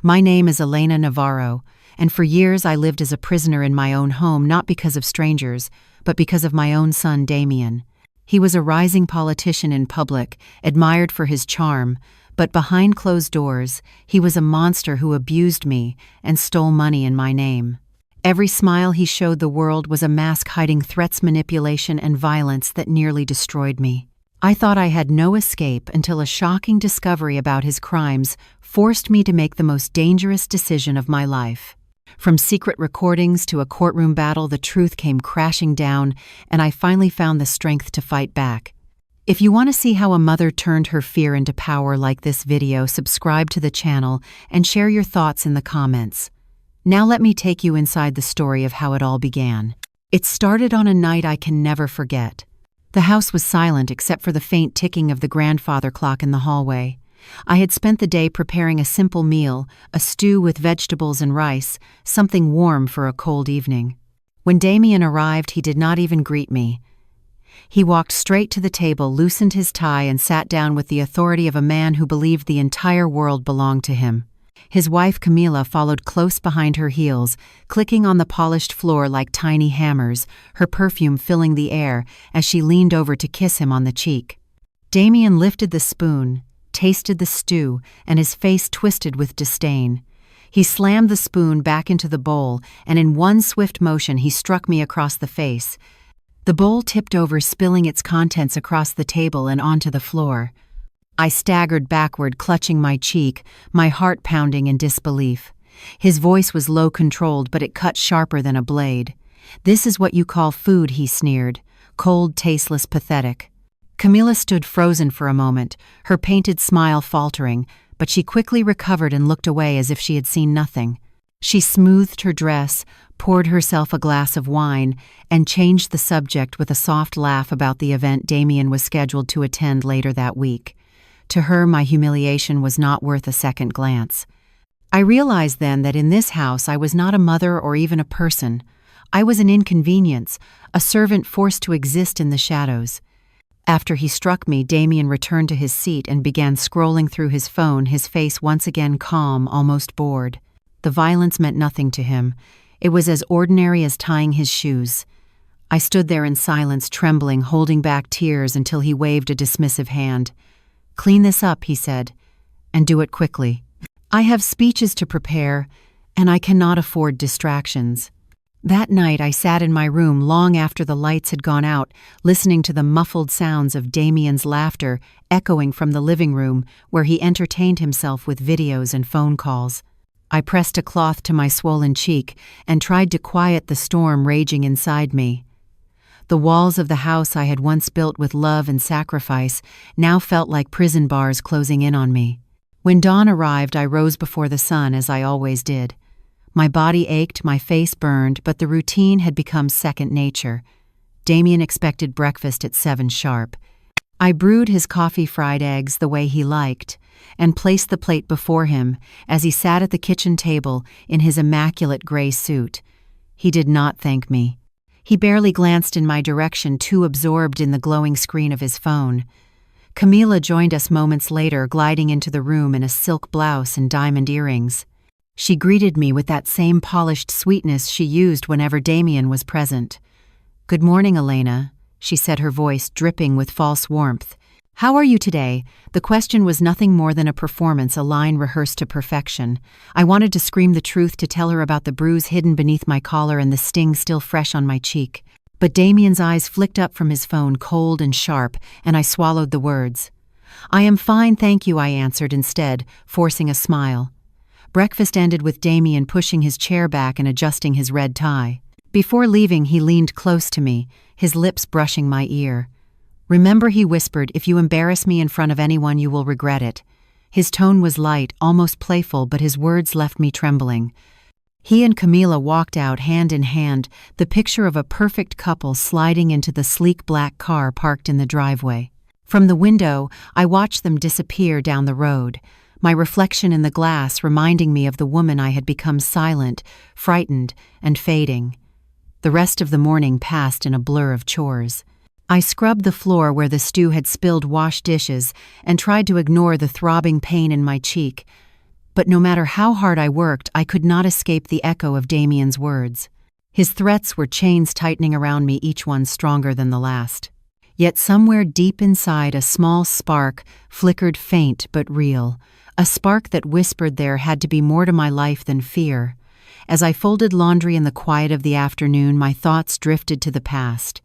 My name is Elena Navarro, and for years I lived as a prisoner in my own home, not because of strangers, but because of my own son, Damian. He was a rising politician in public, admired for his charm, but behind closed doors, he was a monster who abused me and stole money in my name. Every smile he showed the world was a mask hiding threats, manipulation, and violence that nearly destroyed me. I thought I had no escape until a shocking discovery about his crimes forced me to make the most dangerous decision of my life. From secret recordings to a courtroom battle, the truth came crashing down, and I finally found the strength to fight back. If you want to see how a mother turned her fear into power like this video, subscribe to the channel and share your thoughts in the comments. Now let me take you inside the story of how it all began. It started on a night I can never forget. The house was silent except for the faint ticking of the grandfather clock in the hallway. I had spent the day preparing a simple meal, a stew with vegetables and rice, something warm for a cold evening. When Damian arrived, he did not even greet me. He walked straight to the table, loosened his tie, and sat down with the authority of a man who believed the entire world belonged to him. His wife Camila followed close behind her heels, clicking on the polished floor like tiny hammers, her perfume filling the air as she leaned over to kiss him on the cheek. Damian lifted the spoon, tasted the stew, and his face twisted with disdain. He slammed the spoon back into the bowl, and in one swift motion he struck me across the face. The bowl tipped over, spilling its contents across the table and onto the floor. I staggered backward, clutching my cheek, my heart pounding in disbelief. His voice was low controlled, but it cut sharper than a blade. "This is what you call food," he sneered. "Cold, tasteless, pathetic." Camila stood frozen for a moment, her painted smile faltering, but she quickly recovered and looked away as if she had seen nothing. She smoothed her dress, poured herself a glass of wine, and changed the subject with a soft laugh about the event Damian was scheduled to attend later that week. To her, my humiliation was not worth a second glance. I realized then that in this house I was not a mother or even a person. I was an inconvenience, a servant forced to exist in the shadows. After he struck me, Damian returned to his seat and began scrolling through his phone, his face once again calm, almost bored. The violence meant nothing to him. It was as ordinary as tying his shoes. I stood there in silence, trembling, holding back tears until he waved a dismissive hand. "Clean this up," he said, "and do it quickly. I have speeches to prepare, and I cannot afford distractions." That night I sat in my room long after the lights had gone out, listening to the muffled sounds of Damian's laughter echoing from the living room where he entertained himself with videos and phone calls. I pressed a cloth to my swollen cheek and tried to quiet the storm raging inside me. The walls of the house I had once built with love and sacrifice now felt like prison bars closing in on me. When dawn arrived, I rose before the sun, as I always did. My body ached, my face burned, but the routine had become second nature. Damian expected breakfast at 7 sharp. I brewed his coffee, fried eggs the way he liked, and placed the plate before him as he sat at the kitchen table in his immaculate gray suit. He did not thank me. He barely glanced in my direction, too absorbed in the glowing screen of his phone. Camila joined us moments later, gliding into the room in a silk blouse and diamond earrings. She greeted me with that same polished sweetness she used whenever Damian was present. "Good morning, Elena," she said, her voice dripping with false warmth. "How are you today?" The question was nothing more than a performance, a line rehearsed to perfection. I wanted to scream the truth, to tell her about the bruise hidden beneath my collar and the sting still fresh on my cheek. But Damian's eyes flicked up from his phone, cold and sharp, and I swallowed the words. "I am fine, thank you," I answered instead, forcing a smile. Breakfast ended with Damian pushing his chair back and adjusting his red tie. Before leaving, he leaned close to me, his lips brushing my ear. "Remember," he whispered, "if you embarrass me in front of anyone, you will regret it." His tone was light, almost playful, but his words left me trembling. He and Camila walked out hand in hand, the picture of a perfect couple sliding into the sleek black car parked in the driveway. From the window, I watched them disappear down the road, my reflection in the glass reminding me of the woman I had become, silent, frightened, and fading. The rest of the morning passed in a blur of chores. I scrubbed the floor where the stew had spilled, washed dishes, and tried to ignore the throbbing pain in my cheek. But no matter how hard I worked, I could not escape the echo of Damian's words. His threats were chains tightening around me, each one stronger than the last. Yet somewhere deep inside, a small spark flickered, faint but real, a spark that whispered there had to be more to my life than fear. As I folded laundry in the quiet of the afternoon, my thoughts drifted to the past.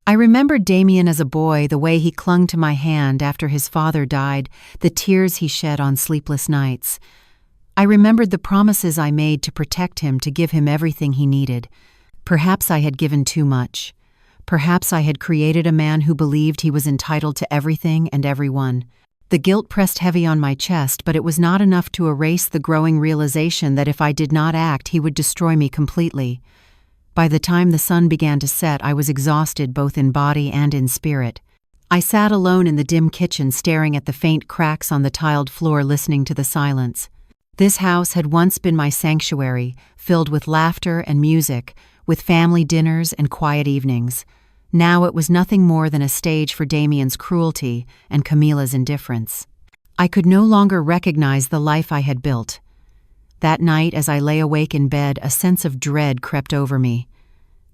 I remembered Damian as a boy, the way he clung to my hand after his father died, the tears he shed on sleepless nights. I remembered the promises I made to protect him, to give him everything he needed. Perhaps I had given too much. Perhaps I had created a man who believed he was entitled to everything and everyone. The guilt pressed heavy on my chest, but it was not enough to erase the growing realization that if I did not act, he would destroy me completely. By the time the sun began to set, I was exhausted both in body and in spirit. I sat alone in the dim kitchen, staring at the faint cracks on the tiled floor, listening to the silence. This house had once been my sanctuary, filled with laughter and music, with family dinners and quiet evenings. Now it was nothing more than a stage for Damian's cruelty and Camila's indifference. I could no longer recognize the life I had built. That night, as I lay awake in bed, a sense of dread crept over me.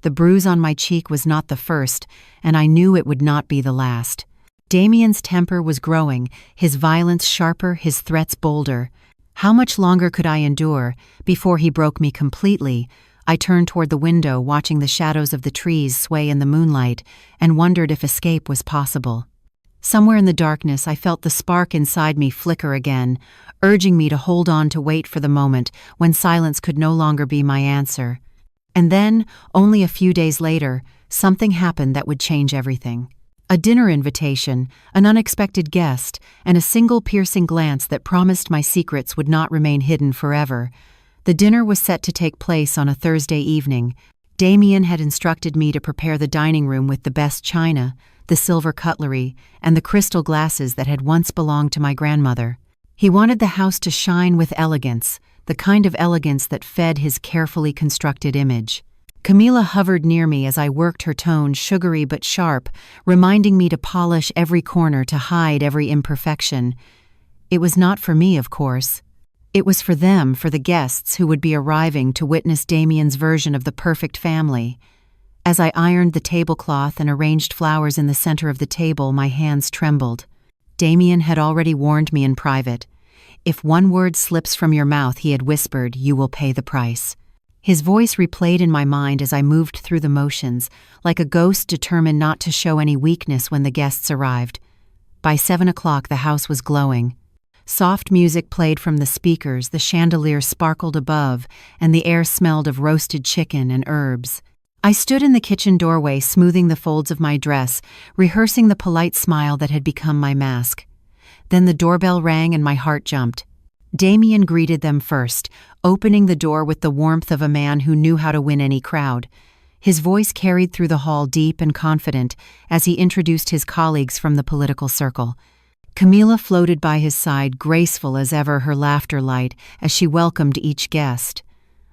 The bruise on my cheek was not the first, and I knew it would not be the last. Damian's temper was growing, his violence sharper, his threats bolder. How much longer could I endure before he broke me completely? I turned toward the window, watching the shadows of the trees sway in the moonlight, and wondered if escape was possible. Somewhere in the darkness, I felt the spark inside me flicker again, urging me to hold on, to wait for the moment when silence could no longer be my answer. And then, only a few days later, something happened that would change everything. A dinner invitation, an unexpected guest, and a single piercing glance that promised my secrets would not remain hidden forever. The dinner was set to take place on a Thursday evening. Damian had instructed me to prepare the dining room with the best china, the silver cutlery, and the crystal glasses that had once belonged to my grandmother. He wanted the house to shine with elegance, the kind of elegance that fed his carefully constructed image. Camila hovered near me as I worked, her tone sugary but sharp, reminding me to polish every corner, to hide every imperfection. It was not for me, of course. It was for them, for the guests who would be arriving to witness Damian's version of the perfect family. As I ironed the tablecloth and arranged flowers in the center of the table, my hands trembled. Damian had already warned me in private. If one word slips from your mouth, he had whispered, you will pay the price. His voice replayed in my mind as I moved through the motions, like a ghost determined not to show any weakness when the guests arrived. By 7 o'clock, the house was glowing. Soft music played from the speakers, the chandelier sparkled above, and the air smelled of roasted chicken and herbs. I stood in the kitchen doorway, smoothing the folds of my dress, rehearsing the polite smile that had become my mask. Then the doorbell rang and my heart jumped. Damian greeted them first, opening the door with the warmth of a man who knew how to win any crowd. His voice carried through the hall, deep and confident, as he introduced his colleagues from the political circle. Camila floated by his side, graceful as ever, her laughter light, as she welcomed each guest.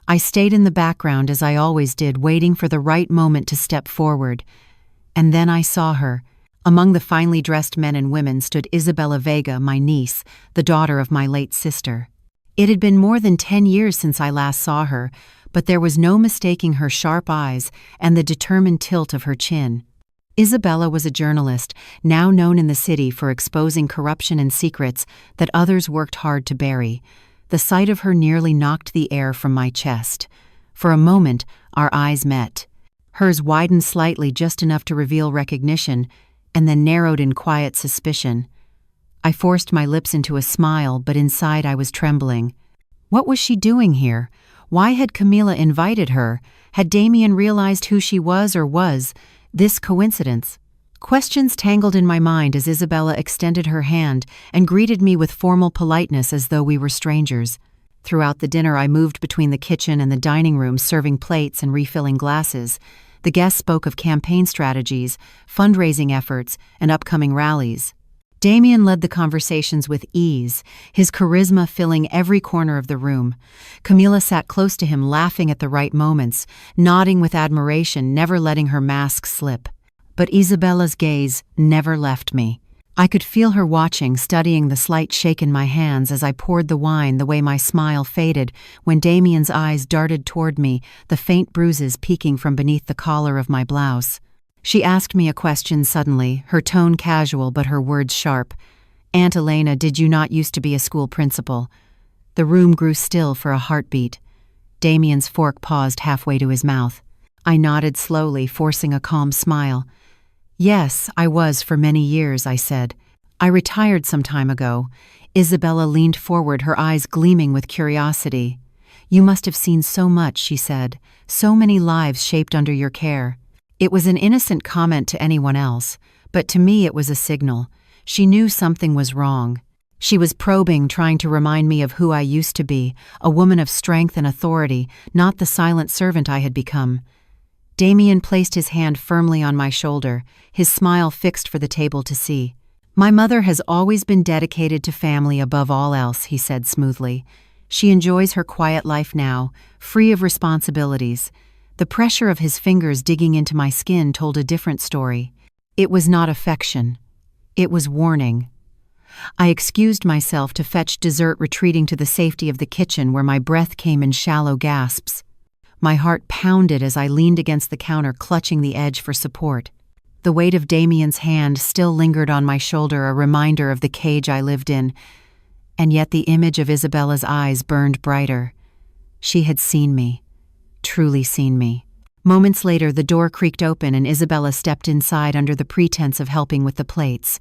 I stayed in the background, as I always did, waiting for the right moment to step forward. And then I saw her. Among the finely dressed men and women stood Isabella Vega, my niece, the daughter of my late sister. It had been more than 10 years since I last saw her, but there was no mistaking her sharp eyes and the determined tilt of her chin. Isabella was a journalist, now known in the city for exposing corruption and secrets that others worked hard to bury. The sight of her nearly knocked the air from my chest. For a moment, our eyes met. Hers widened slightly, just enough to reveal recognition, and then narrowed in quiet suspicion. I forced my lips into a smile, but inside I was trembling. What was she doing here? Why had Camila invited her? Had Damian realized who she was, or was this coincidence? Questions tangled in my mind as Isabella extended her hand and greeted me with formal politeness as though we were strangers. Throughout the dinner, I moved between the kitchen and the dining room, serving plates and refilling glasses. The guests spoke of campaign strategies, fundraising efforts, and upcoming rallies. Damian led the conversations with ease, his charisma filling every corner of the room. Camila sat close to him, laughing at the right moments, nodding with admiration, never letting her mask slip. But Isabella's gaze never left me. I could feel her watching, studying the slight shake in my hands as I poured the wine, the way my smile faded when Damian's eyes darted toward me, the faint bruises peeking from beneath the collar of my blouse. She asked me a question suddenly, her tone casual but her words sharp. "Aunt Elena, did you not used to be a school principal?" The room grew still for a heartbeat. Damian's fork paused halfway to his mouth. I nodded slowly, forcing a calm smile. "Yes, I was for many years," I said. "I retired some time ago." Isabella leaned forward, her eyes gleaming with curiosity. "You must have seen so much," she said. "So many lives shaped under your care." It was an innocent comment to anyone else, but to me it was a signal. She knew something was wrong. She was probing, trying to remind me of who I used to be, a woman of strength and authority, not the silent servant I had become. Damian placed his hand firmly on my shoulder, his smile fixed for the table to see. "My mother has always been dedicated to family above all else," he said smoothly. "She enjoys her quiet life now, free of responsibilities." The pressure of his fingers digging into my skin told a different story. It was not affection. It was warning. I excused myself to fetch dessert, retreating to the safety of the kitchen where my breath came in shallow gasps. My heart pounded as I leaned against the counter, clutching the edge for support. The weight of Damian's hand still lingered on my shoulder, a reminder of the cage I lived in, and yet the image of Isabella's eyes burned brighter. She had seen me, truly seen me. Moments later, the door creaked open and Isabella stepped inside under the pretense of helping with the plates.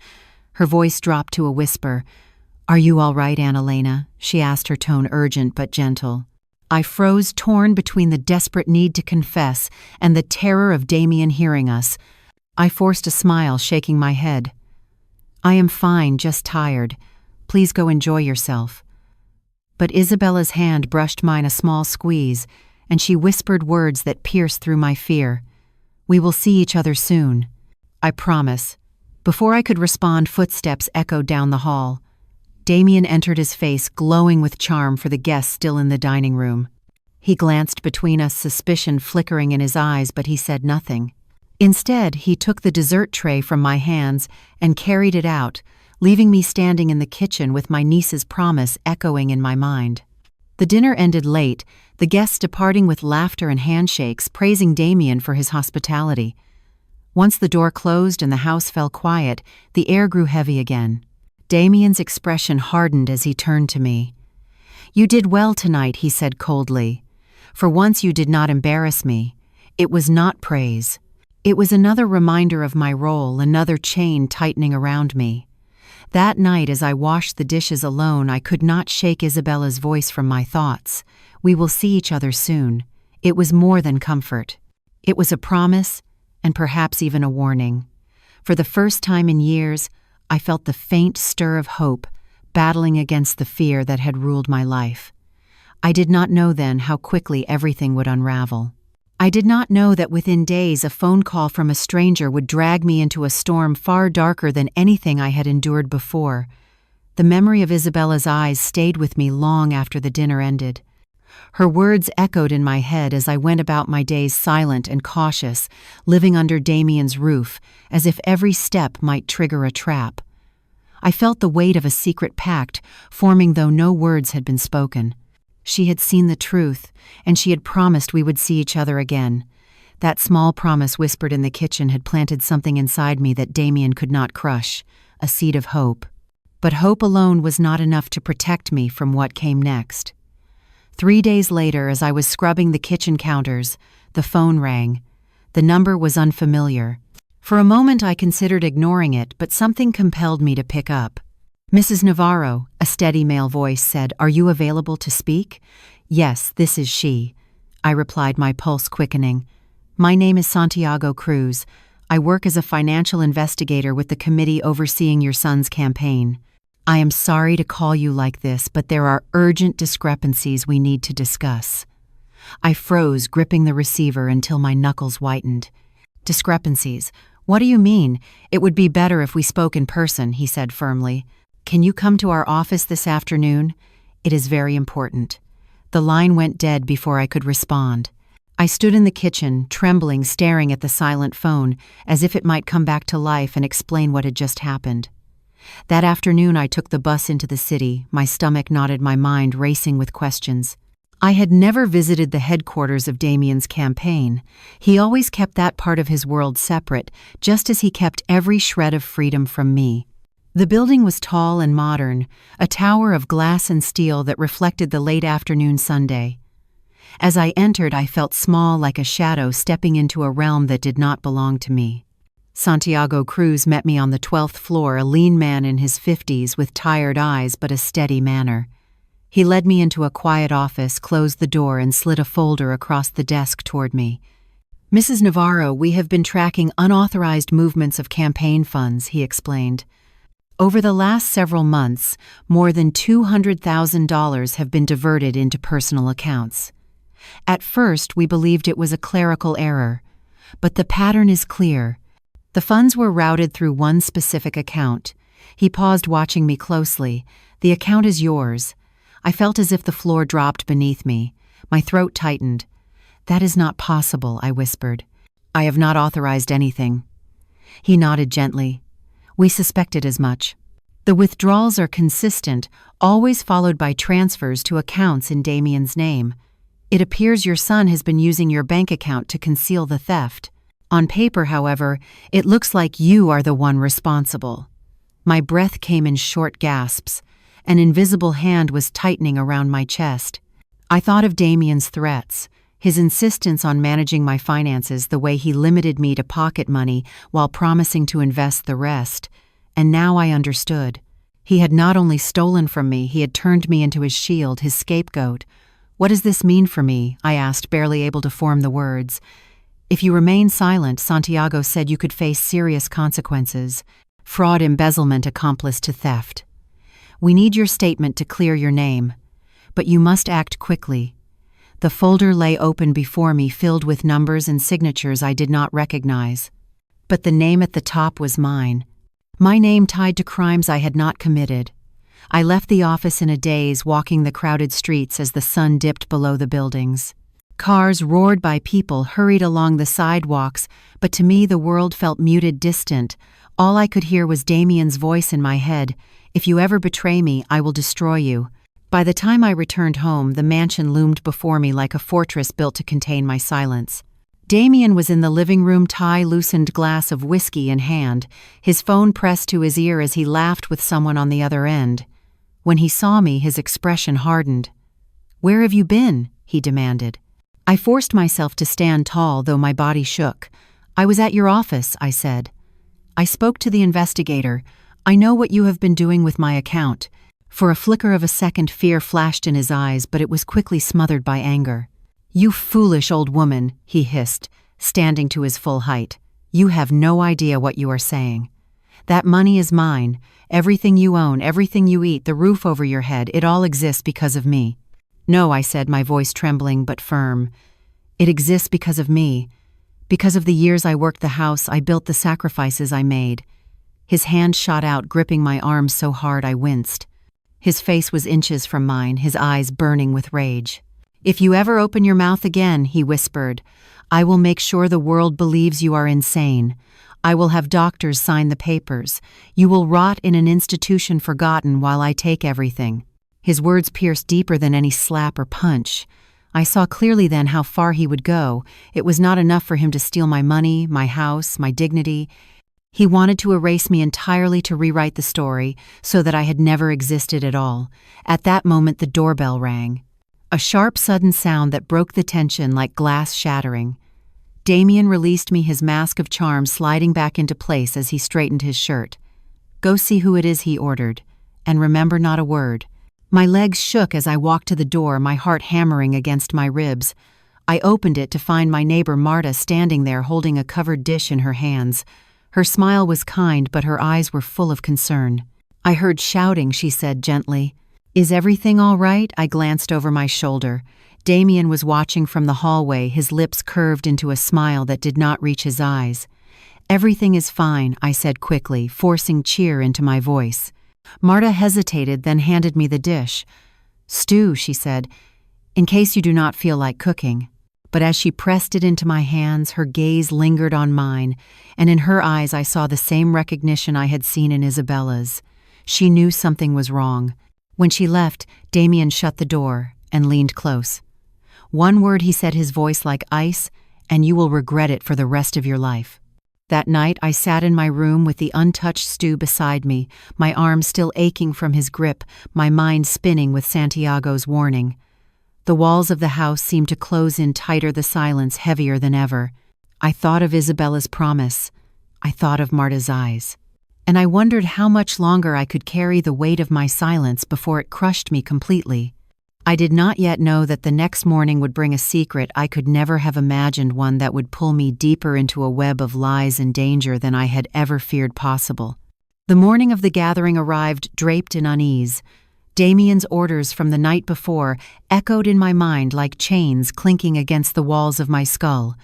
Her voice dropped to a whisper. "Are you all right, Aunt Elena?" she asked, her tone urgent but gentle. I froze, torn between the desperate need to confess and the terror of Damian hearing us. I forced a smile, shaking my head. "I am fine, just tired. Please go enjoy yourself." But Isabella's hand brushed mine, a small squeeze, and she whispered words that pierced through my fear. "We will see each other soon. I promise." Before I could respond, footsteps echoed down the hall. Damian entered, his face glowing with charm for the guests still in the dining room. He glanced between us, suspicion flickering in his eyes, but he said nothing. Instead, he took the dessert tray from my hands and carried it out, leaving me standing in the kitchen with my niece's promise echoing in my mind. The dinner ended late, the guests departing with laughter and handshakes, praising Damian for his hospitality. Once the door closed and the house fell quiet, the air grew heavy again. Damian's expression hardened as he turned to me. "You did well tonight," he said coldly. "For once you did not embarrass me." It was not praise. It was another reminder of my role, another chain tightening around me. That night, as I washed the dishes alone, I could not shake Isabella's voice from my thoughts. "We will see each other soon." It was more than comfort. It was a promise, and perhaps even a warning. For the first time in years, I felt the faint stir of hope, battling against the fear that had ruled my life. I did not know then how quickly everything would unravel. I did not know that within days a phone call from a stranger would drag me into a storm far darker than anything I had endured before. The memory of Isabella's eyes stayed with me long after the dinner ended. Her words echoed in my head as I went about my days, silent and cautious, living under Damian's roof, as if every step might trigger a trap. I felt the weight of a secret pact, forming though no words had been spoken. She had seen the truth, and she had promised we would see each other again. That small promise whispered in the kitchen had planted something inside me that Damian could not crush, a seed of hope. But hope alone was not enough to protect me from what came next. 3 days later, as I was scrubbing the kitchen counters, the phone rang. The number was unfamiliar. For a moment I considered ignoring it, but something compelled me to pick up. "Mrs. Navarro," a steady male voice said, "are you available to speak?" "Yes, this is she," I replied, my pulse quickening. "My name is Santiago Cruz. I work as a financial investigator with the committee overseeing your son's campaign. I am sorry to call you like this, but there are urgent discrepancies we need to discuss." I froze, gripping the receiver until my knuckles whitened. "Discrepancies? What do you mean? It would be better if we spoke in person," he said firmly. "Can you come to our office this afternoon? It is very important." The line went dead before I could respond. I stood in the kitchen, trembling, staring at the silent phone, as if it might come back to life and explain what had just happened. That afternoon I took the bus into the city, my stomach knotted, my mind racing with questions. I had never visited the headquarters of Damian's campaign. He always kept that part of his world separate, just as he kept every shred of freedom from me. The building was tall and modern, a tower of glass and steel that reflected the late afternoon Sunday. As I entered, I felt small like a shadow stepping into a realm that did not belong to me. Santiago Cruz met me on the 12th floor, a lean man in his 50s with tired eyes but a steady manner. He led me into a quiet office, closed the door, and slid a folder across the desk toward me. "Mrs. Navarro, we have been tracking unauthorized movements of campaign funds," he explained. "Over the last several months, more than $200,000 have been diverted into personal accounts. At first, we believed it was a clerical error, but the pattern is clear. The funds were routed through one specific account." He paused, watching me closely. "The account is yours." I felt as if the floor dropped beneath me. My throat tightened. "That is not possible," I whispered. "I have not authorized anything." He nodded gently. "We suspected as much. The withdrawals are consistent, always followed by transfers to accounts in Damian's name. It appears your son has been using your bank account to conceal the theft. On paper, however, it looks like you are the one responsible." My breath came in short gasps. An invisible hand was tightening around my chest. I thought of Damian's threats, his insistence on managing my finances, the way he limited me to pocket money while promising to invest the rest. And now I understood. He had not only stolen from me, he had turned me into his shield, his scapegoat. "What does this mean for me?" I asked, barely able to form the words. "If you remain silent," Santiago said, "you could face serious consequences. Fraud, embezzlement, accomplice to theft. We need your statement to clear your name. But you must act quickly." The folder lay open before me, filled with numbers and signatures I did not recognize. But the name at the top was mine. My name tied to crimes I had not committed. I left the office in a daze, walking the crowded streets as the sun dipped below the buildings. Cars roared by, people hurried along the sidewalks, but to me the world felt muted, distant. All I could hear was Damian's voice in my head. "If you ever betray me, I will destroy you." By the time I returned home, the mansion loomed before me like a fortress built to contain my silence. Damian was in the living room, tie-loosened glass of whiskey in hand, his phone pressed to his ear as he laughed with someone on the other end. When he saw me, his expression hardened. "Where have you been?" he demanded. I forced myself to stand tall, though my body shook. "I was at your office," I said. "I spoke to the investigator. I know what you have been doing with my account." For a flicker of a second, fear flashed in his eyes, but it was quickly smothered by anger. "You foolish old woman," he hissed, standing to his full height. "You have no idea what you are saying. That money is mine. Everything you own, everything you eat, the roof over your head, it all exists because of me." "No," I said, my voice trembling but firm. "It exists because of me. Because of the years I worked the house, I built the sacrifices I made." His hand shot out, gripping my arm so hard I winced. His face was inches from mine, his eyes burning with rage. "If you ever open your mouth again," he whispered, "I will make sure the world believes you are insane. I will have doctors sign the papers. You will rot in an institution forgotten while I take everything." His words pierced deeper than any slap or punch. I saw clearly then how far he would go. It was not enough for him to steal my money, my house, my dignity. He wanted to erase me entirely, to rewrite the story so that I had never existed at all. At that moment, the doorbell rang. A sharp, sudden sound that broke the tension like glass shattering. Damian released me, his mask of charm sliding back into place as he straightened his shirt. "Go see who it is," he ordered, "and remember, not a word." My legs shook as I walked to the door, my heart hammering against my ribs. I opened it to find my neighbor Marta standing there, holding a covered dish in her hands. Her smile was kind, but her eyes were full of concern. "I heard shouting," she said gently. "Is everything all right?" I glanced over my shoulder. Damian was watching from the hallway, his lips curved into a smile that did not reach his eyes. "Everything is fine," I said quickly, forcing cheer into my voice. Marta hesitated, then handed me the dish. "Stew," she said, "in case you do not feel like cooking." But as she pressed it into my hands, her gaze lingered on mine, and in her eyes I saw the same recognition I had seen in Isabella's. She knew something was wrong. When she left, Damian shut the door and leaned close. One word he said, his voice like ice, and you will regret it for the rest of your life. That night, I sat in my room with the untouched stew beside me, my arm still aching from his grip, my mind spinning with Santiago's warning. The walls of the house seemed to close in tighter, the silence heavier than ever. I thought of Isabella's promise. I thought of Marta's eyes. And I wondered how much longer I could carry the weight of my silence before it crushed me completely. I did not yet know that the next morning would bring a secret I could never have imagined, one that would pull me deeper into a web of lies and danger than I had ever feared possible. The morning of the gathering arrived draped in unease. Damian's orders from the night before echoed in my mind like chains clinking against the walls of my skull.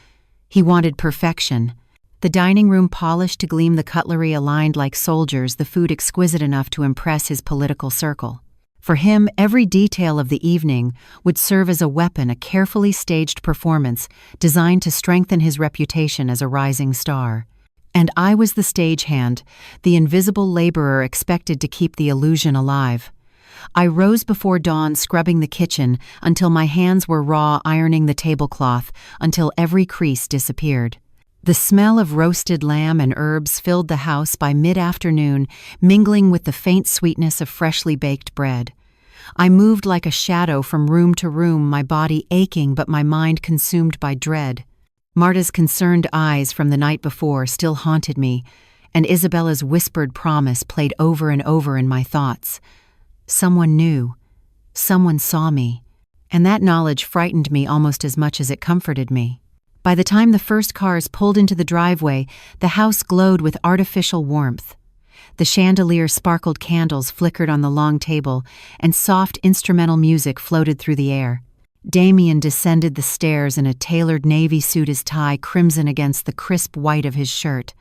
He wanted perfection. The dining room polished to gleam, the cutlery aligned like soldiers, the food exquisite enough to impress his political circle. For him, every detail of the evening would serve as a weapon, a carefully staged performance designed to strengthen his reputation as a rising star. And I was the stagehand, the invisible laborer expected to keep the illusion alive. I rose before dawn, scrubbing the kitchen until my hands were raw, ironing the tablecloth until every crease disappeared. The smell of roasted lamb and herbs filled the house by mid-afternoon, mingling with the faint sweetness of freshly baked bread. I moved like a shadow from room to room, my body aching but my mind consumed by dread. Marta's concerned eyes from the night before still haunted me, and Isabella's whispered promise played over and over in my thoughts. Someone knew. Someone saw me. And that knowledge frightened me almost as much as it comforted me. By the time the first cars pulled into the driveway, the house glowed with artificial warmth. The chandelier sparkled, candles flickered on the long table, and soft instrumental music floated through the air. Damian descended the stairs in a tailored navy suit, his tie crimson against the crisp white of his shirt.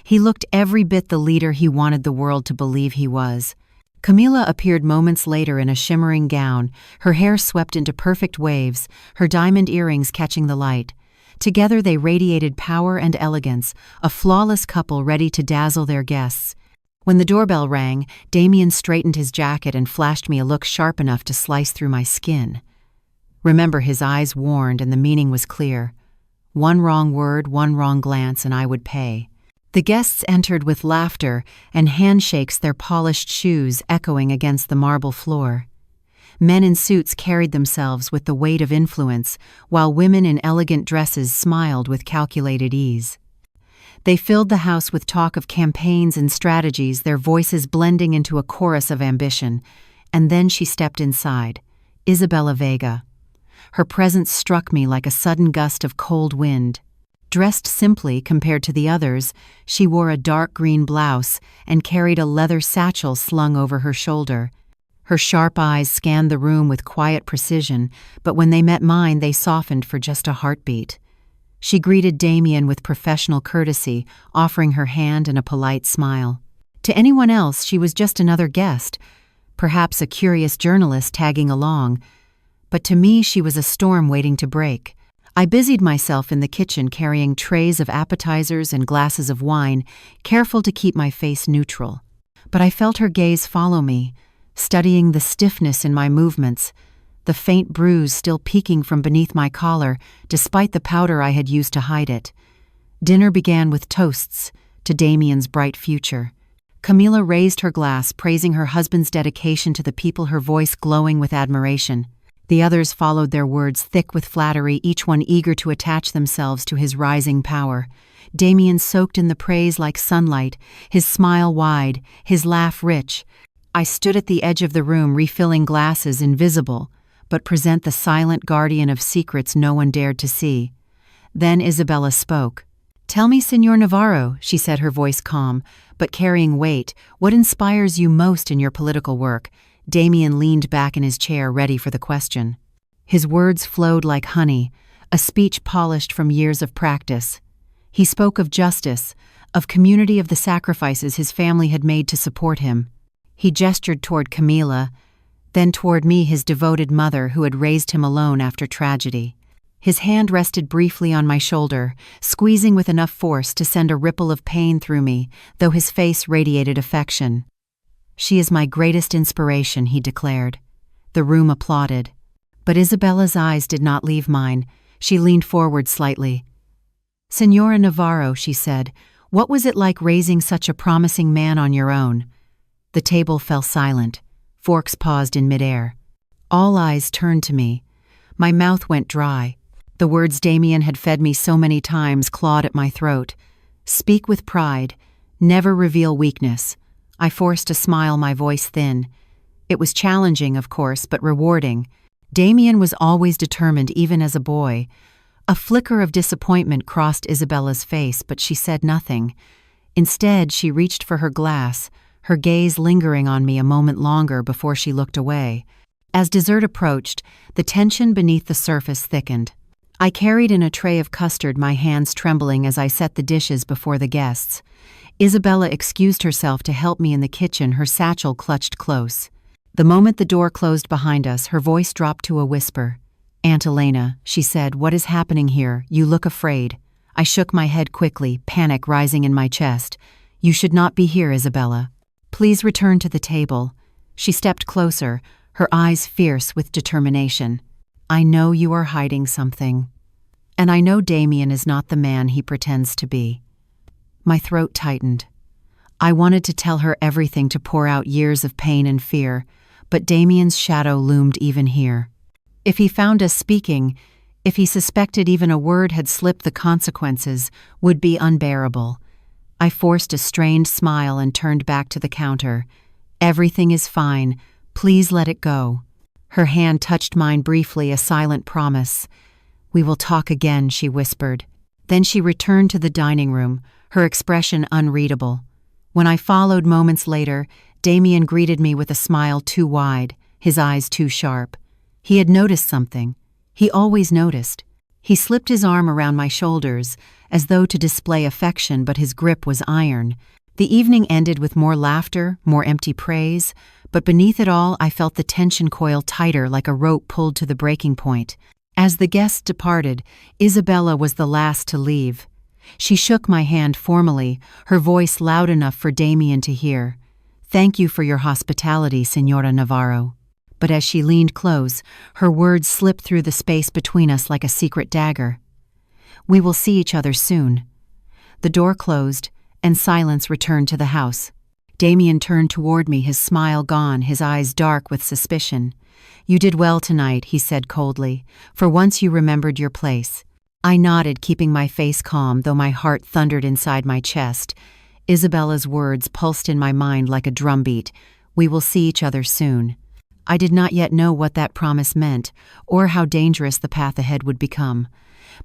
He looked every bit the leader he wanted the world to believe he was. Camilla appeared moments later in a shimmering gown, her hair swept into perfect waves, her diamond earrings catching the light. Together they radiated power and elegance, a flawless couple ready to dazzle their guests. When the doorbell rang, Damian straightened his jacket and flashed me a look sharp enough to slice through my skin. Remember, his eyes warned, and the meaning was clear. One wrong word, one wrong glance, and I would pay. The guests entered with laughter and handshakes, their polished shoes echoing against the marble floor. Men in suits carried themselves with the weight of influence, while women in elegant dresses smiled with calculated ease. They filled the house with talk of campaigns and strategies, their voices blending into a chorus of ambition. And then she stepped inside, Isabella Vega. Her presence struck me like a sudden gust of cold wind. Dressed simply compared to the others, she wore a dark green blouse and carried a leather satchel slung over her shoulder. Her sharp eyes scanned the room with quiet precision, but when they met mine, they softened for just a heartbeat. She greeted Damian with professional courtesy, offering her hand and a polite smile. To anyone else, she was just another guest, perhaps a curious journalist tagging along. But to me, she was a storm waiting to break. I busied myself in the kitchen carrying trays of appetizers and glasses of wine, careful to keep my face neutral. But I felt her gaze follow me, studying the stiffness in my movements, the faint bruise still peeking from beneath my collar, despite the powder I had used to hide it. Dinner began with toasts to Damian's bright future. Camilla raised her glass, praising her husband's dedication to the people, her voice glowing with admiration. The others followed their words, thick with flattery, each one eager to attach themselves to his rising power. Damian soaked in the praise like sunlight, his smile wide, his laugh rich. I stood at the edge of the room, refilling glasses, invisible, but present, the silent guardian of secrets no one dared to see. Then Isabella spoke. "Tell me, Señor Navarro," she said, her voice calm, but carrying weight, "what inspires you most in your political work?" Damian leaned back in his chair, ready for the question. His words flowed like honey, a speech polished from years of practice. He spoke of justice, of community, of the sacrifices his family had made to support him. He gestured toward Camila, then toward me, his devoted mother who had raised him alone after tragedy. His hand rested briefly on my shoulder, squeezing with enough force to send a ripple of pain through me, though his face radiated affection. She is my greatest inspiration, he declared. The room applauded. But Isabella's eyes did not leave mine. She leaned forward slightly. Senora Navarro, she said, what was it like raising such a promising man on your own? The table fell silent. Forks paused in midair. All eyes turned to me. My mouth went dry. The words Damian had fed me so many times clawed at my throat. Speak with pride. Never reveal weakness. I forced a smile, my voice thin. It was challenging, of course, but rewarding. Damian was always determined, even as a boy. A flicker of disappointment crossed Isabella's face, but she said nothing. Instead, she reached for her glass, her gaze lingering on me a moment longer before she looked away. As dessert approached, the tension beneath the surface thickened. I carried in a tray of custard, my hands trembling as I set the dishes before the guests. Isabella excused herself to help me in the kitchen, her satchel clutched close. The moment the door closed behind us, her voice dropped to a whisper. Aunt Elena, she said, what is happening here? You look afraid. I shook my head quickly, panic rising in my chest. You should not be here, Isabella. Please return to the table. She stepped closer, her eyes fierce with determination. I know you are hiding something. And I know Damian is not the man he pretends to be. My throat tightened. I wanted to tell her everything, to pour out years of pain and fear, but Damian's shadow loomed even here. If he found us speaking, if he suspected even a word had slipped, the consequences would be unbearable. I forced a strained smile and turned back to the counter. Everything is fine. Please let it go. Her hand touched mine briefly, a silent promise. We will talk again, she whispered. Then she returned to the dining room, her expression unreadable. When I followed moments later, Damian greeted me with a smile too wide, his eyes too sharp. He had noticed something. He always noticed. He slipped his arm around my shoulders, as though to display affection, but his grip was iron. The evening ended with more laughter, more empty praise, but beneath it all I felt the tension coil tighter, like a rope pulled to the breaking point. As the guests departed, Isabella was the last to leave. She shook my hand formally, her voice loud enough for Damian to hear. Thank you for your hospitality, Senora Navarro. But as she leaned close, her words slipped through the space between us like a secret dagger. We will see each other soon. The door closed, and silence returned to the house. Damian turned toward me, his smile gone, his eyes dark with suspicion. You did well tonight, he said coldly. For once you remembered your place. I nodded, keeping my face calm, though my heart thundered inside my chest. Isabella's words pulsed in my mind like a drumbeat. We will see each other soon. I did not yet know what that promise meant, or how dangerous the path ahead would become.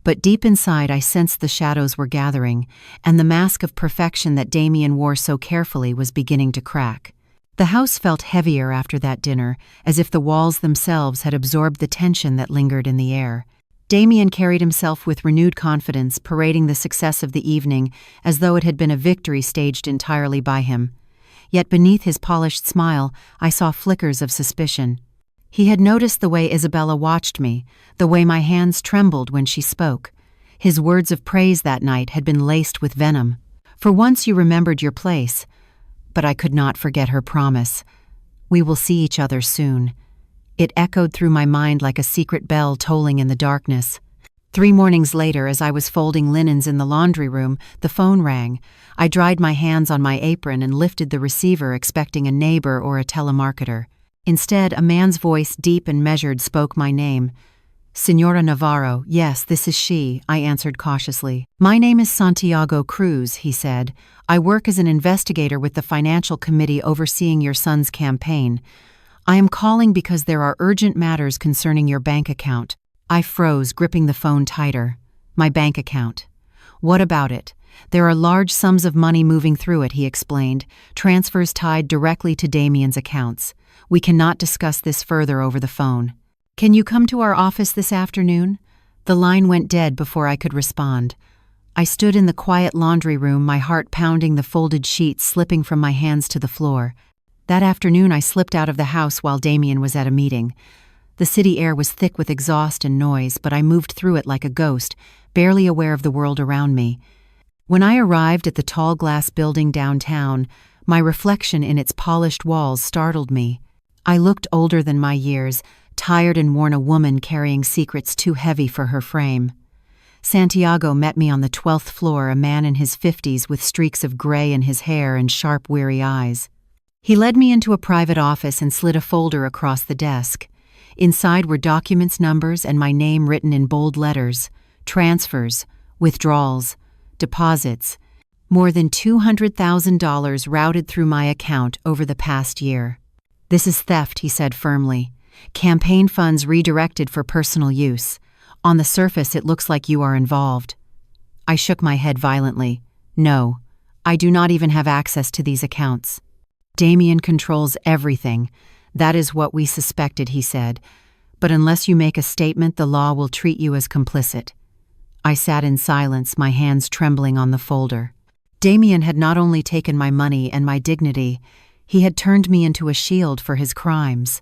But deep inside I sensed the shadows were gathering, and the mask of perfection that Damian wore so carefully was beginning to crack. The house felt heavier after that dinner, as if the walls themselves had absorbed the tension that lingered in the air. Damian carried himself with renewed confidence, parading the success of the evening as though it had been a victory staged entirely by him. Yet beneath his polished smile, I saw flickers of suspicion. He had noticed the way Isabella watched me, the way my hands trembled when she spoke. His words of praise that night had been laced with venom. For once you remembered your place. But I could not forget her promise. We will see each other soon. It echoed through my mind like a secret bell tolling in the darkness. 3 mornings later, as I was folding linens in the laundry room, the phone rang. I dried my hands on my apron and lifted the receiver, expecting a neighbor or a telemarketer. Instead, a man's voice, deep and measured, spoke my name. Senora Navarro, yes, this is she, I answered cautiously. My name is Santiago Cruz, he said. I work as an investigator with the financial committee overseeing your son's campaign. I am calling because there are urgent matters concerning your bank account. I froze, gripping the phone tighter. My bank account. What about it? There are large sums of money moving through it, he explained, transfers tied directly to Damian's accounts. We cannot discuss this further over the phone. Can you come to our office this afternoon? The line went dead before I could respond. I stood in the quiet laundry room, my heart pounding, the folded sheets slipping from my hands to the floor. That afternoon I slipped out of the house while Damian was at a meeting. The city air was thick with exhaust and noise, but I moved through it like a ghost, barely aware of the world around me. When I arrived at the tall glass building downtown, My reflection in its polished walls startled me. I looked older than my years, tired and worn, a woman carrying secrets too heavy for her frame. Santiago met me on the 12th floor, a man in his 50s with streaks of gray in his hair and sharp, weary eyes. He led me into a private office and slid a folder across the desk. Inside were documents, numbers, and my name written in bold letters. Transfers, withdrawals, deposits. More than $200,000 routed through my account over the past year. "This is theft," he said firmly. "Campaign funds redirected for personal use. On the surface, it looks like you are involved." I shook my head violently. "No, I do not even have access to these accounts." "Damian controls everything. That is what we suspected," he said. "But unless you make a statement, the law will treat you as complicit." I sat in silence, my hands trembling on the folder. Damian had not only taken my money and my dignity, he had turned me into a shield for his crimes.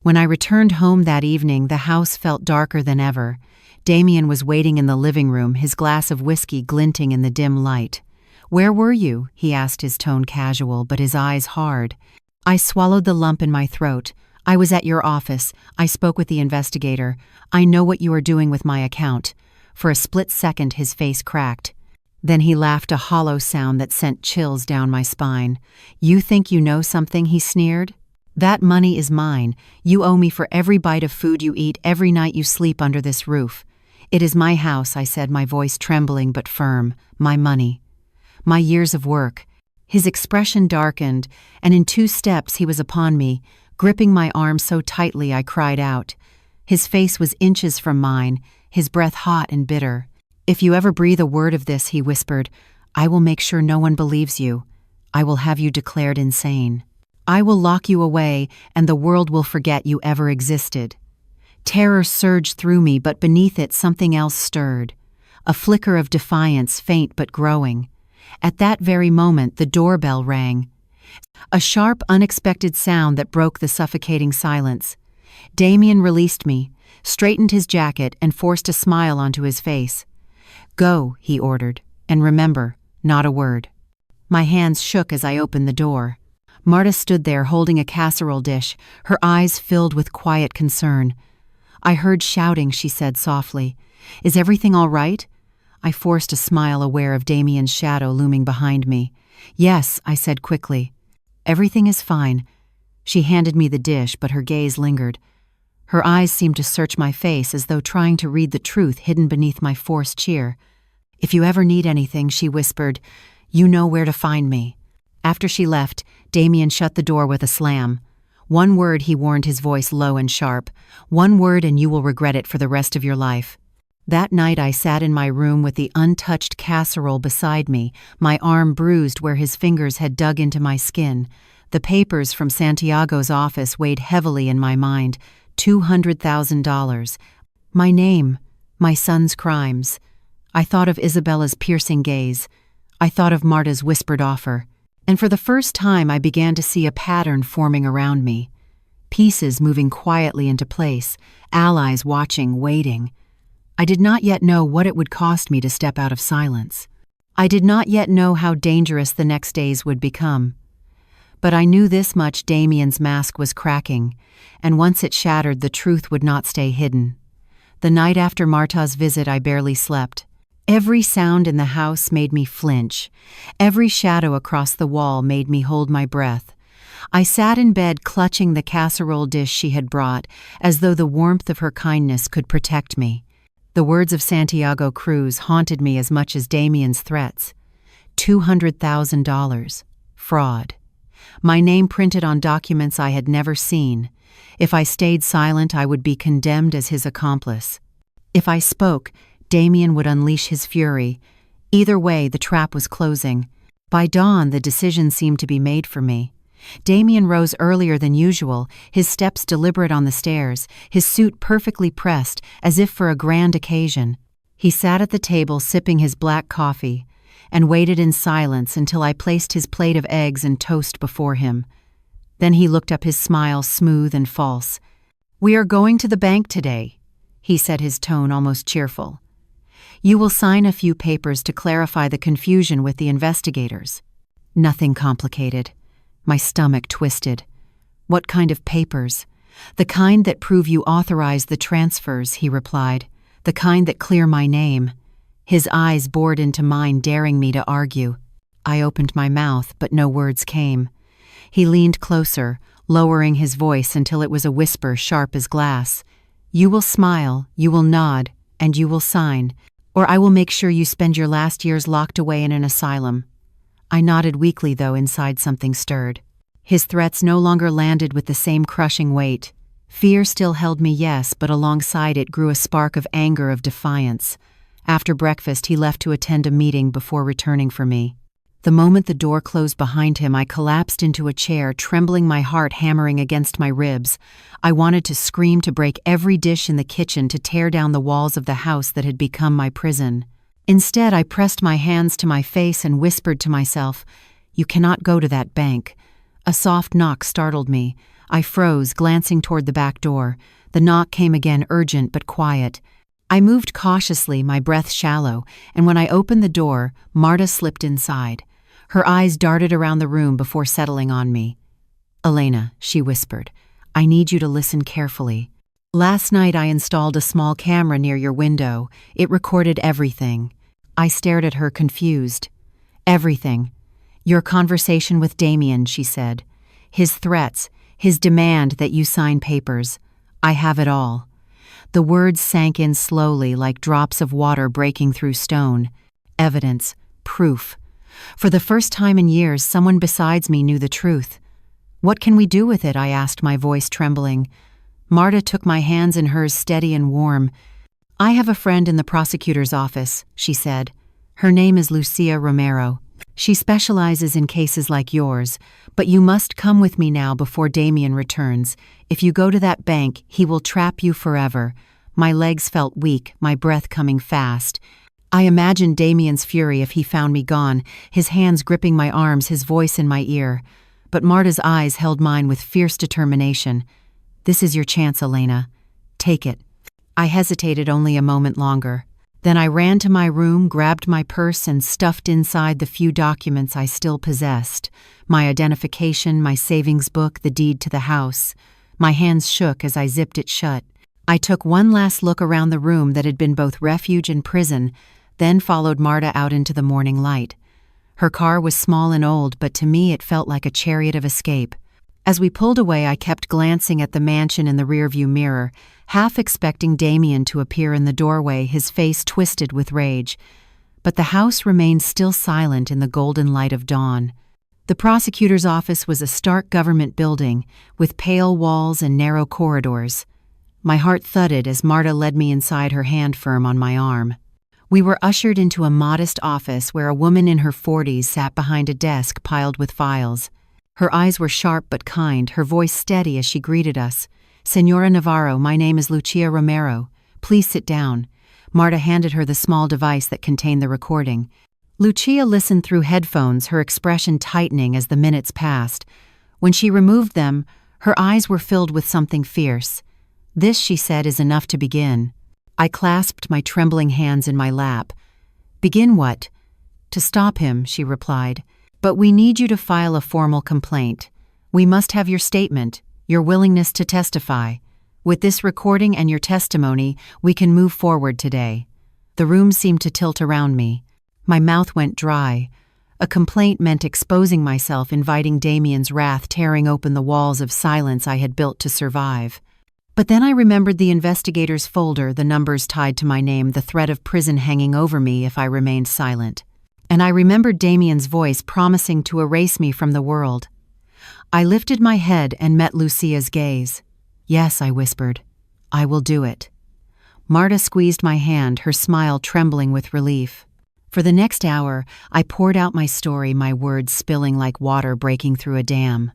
When I returned home that evening, the house felt darker than ever. Damian was waiting in the living room, his glass of whiskey glinting in the dim light. "Where were you?" he asked, his tone casual, but his eyes hard. I swallowed the lump in my throat. "I was at your office. I spoke with the investigator. I know what you are doing with my account." For a split second, his face cracked. Then he laughed, a hollow sound that sent chills down my spine. "You think you know something?" he sneered. "That money is mine. You owe me for every bite of food you eat, every night you sleep under this roof." "It is my house," I said, my voice trembling but firm. "My money. My years of work." His expression darkened, and in 2 steps he was upon me, gripping my arm so tightly I cried out. His face was inches from mine, his breath hot and bitter. "If you ever breathe a word of this," he whispered, "I will make sure no one believes you. I will have you declared insane. I will lock you away, and the world will forget you ever existed." Terror surged through me, but beneath it something else stirred. A flicker of defiance, faint but growing. At that very moment, the doorbell rang. A sharp, unexpected sound that broke the suffocating silence. Damian released me, straightened his jacket, and forced a smile onto his face. "Go," he ordered, "and remember, not a word." My hands shook as I opened the door. Marta stood there holding a casserole dish, her eyes filled with quiet concern. "I heard shouting," she said softly. "Is everything all right?" I forced a smile, aware of Damian's shadow looming behind me. "Yes," I said quickly. "Everything is fine." She handed me the dish, but her gaze lingered. Her eyes seemed to search my face as though trying to read the truth hidden beneath my forced cheer. "If you ever need anything," she whispered, "you know where to find me." After she left, Damian shut the door with a slam. "One word," he warned, his voice low and sharp. "One word and you will regret it for the rest of your life." That night I sat in my room with the untouched casserole beside me, my arm bruised where his fingers had dug into my skin. The papers from Santiago's office weighed heavily in my mind. $200,000. My name. My son's crimes. I thought of Isabella's piercing gaze. I thought of Marta's whispered offer. And for the first time I began to see a pattern forming around me. Pieces moving quietly into place, allies watching, waiting. I did not yet know what it would cost me to step out of silence. I did not yet know how dangerous the next days would become. But I knew this much: Damian's mask was cracking, and once it shattered, the truth would not stay hidden. The night after Marta's visit, I barely slept. Every sound in the house made me flinch. Every shadow across the wall made me hold my breath. I sat in bed clutching the casserole dish she had brought, as though the warmth of her kindness could protect me. The words of Santiago Cruz haunted me as much as Damian's threats. $200,000. Fraud. My name printed on documents I had never seen. If I stayed silent, I would be condemned as his accomplice. If I spoke, Damian would unleash his fury. Either way, the trap was closing. By dawn, the decision seemed to be made for me. Damian rose earlier than usual, his steps deliberate on the stairs, his suit perfectly pressed, as if for a grand occasion. He sat at the table sipping his black coffee, and waited in silence until I placed his plate of eggs and toast before him. Then he looked up, his smile smooth and false. "We are going to the bank today," he said, his tone almost cheerful. "You will sign a few papers to clarify the confusion with the investigators." Nothing complicated. My stomach twisted. What kind of papers? The kind that prove you authorized the transfers, he replied. The kind that clear my name. His eyes bored into mine, daring me to argue. I opened my mouth, but no words came. He leaned closer, lowering his voice until it was a whisper sharp as glass. You will smile, you will nod, and you will sign, or I will make sure you spend your last years locked away in an asylum. I nodded weakly, though inside something stirred. His threats no longer landed with the same crushing weight. Fear still held me, yes, but alongside it grew a spark of anger, of defiance. After breakfast, he left to attend a meeting before returning for me. The moment the door closed behind him, I collapsed into a chair, trembling, my heart hammering against my ribs. I wanted to scream, to break every dish in the kitchen, to tear down the walls of the house that had become my prison. Instead, I pressed my hands to my face and whispered to myself, "You cannot go to that bank." A soft knock startled me. I froze, glancing toward the back door. The knock came again, urgent but quiet. I moved cautiously, my breath shallow, and when I opened the door, Marta slipped inside. Her eyes darted around the room before settling on me. "Elena," she whispered, "I need you to listen carefully. Last night I installed a small camera near your window. It recorded everything." I stared at her, confused. "Everything. Your conversation with Damian," she said. "His threats, his demand that you sign papers. I have it all." The words sank in slowly, like drops of water breaking through stone. Evidence. Proof. For the first time in years, someone besides me knew the truth. "What can we do with it?" I asked, my voice trembling. Marta took my hands in hers, steady and warm. "I have a friend in the prosecutor's office," she said. "Her name is Lucia Romero. She specializes in cases like yours, but you must come with me now before Damian returns. If you go to that bank, he will trap you forever." My legs felt weak, my breath coming fast. I imagined Damian's fury if he found me gone, his hands gripping my arms, his voice in my ear. But Marta's eyes held mine with fierce determination. "This is your chance, Elena. Take it." I hesitated only a moment longer. Then I ran to my room, grabbed my purse, and stuffed inside the few documents I still possessed. My identification, my savings book, the deed to the house. My hands shook as I zipped it shut. I took one last look around the room that had been both refuge and prison, then followed Marta out into the morning light. Her car was small and old, but to me it felt like a chariot of escape. As we pulled away, I kept glancing at the mansion in the rearview mirror, half expecting Damian to appear in the doorway, his face twisted with rage. But the house remained still, silent in the golden light of dawn. The prosecutor's office was a stark government building, with pale walls and narrow corridors. My heart thudded as Marta led me inside, her hand firm on my arm. We were ushered into a modest office where a woman in her 40s sat behind a desk piled with files. Her eyes were sharp but kind, her voice steady as she greeted us. "Señora Navarro, my name is Lucia Romero. Please sit down." Marta handed her the small device that contained the recording. Lucia listened through headphones, her expression tightening as the minutes passed. When she removed them, her eyes were filled with something fierce. "This," she said, "is enough to begin." I clasped my trembling hands in my lap. "Begin what?" "To stop him," she replied. "But we need you to file a formal complaint. We must have your statement, your willingness to testify. With this recording and your testimony, we can move forward today." The room seemed to tilt around me. My mouth went dry. A complaint meant exposing myself, inviting Damian's wrath, tearing open the walls of silence I had built to survive. But then I remembered the investigator's folder, the numbers tied to my name, the threat of prison hanging over me if I remained silent. And I remembered Damian's voice promising to erase me from the world. I lifted my head and met Lucia's gaze. "Yes," I whispered. "I will do it." Marta squeezed my hand, her smile trembling with relief. For the next hour, I poured out my story, my words spilling like water breaking through a dam.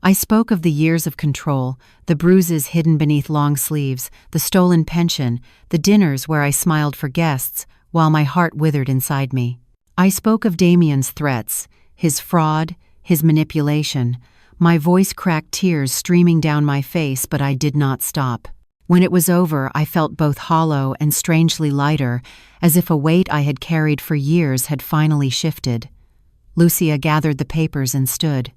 I spoke of the years of control, the bruises hidden beneath long sleeves, the stolen pension, the dinners where I smiled for guests, while my heart withered inside me. I spoke of Damian's threats, his fraud, his manipulation. My voice cracked, tears streaming down my face, but I did not stop. When it was over, I felt both hollow and strangely lighter, as if a weight I had carried for years had finally shifted. Lucia gathered the papers and stood.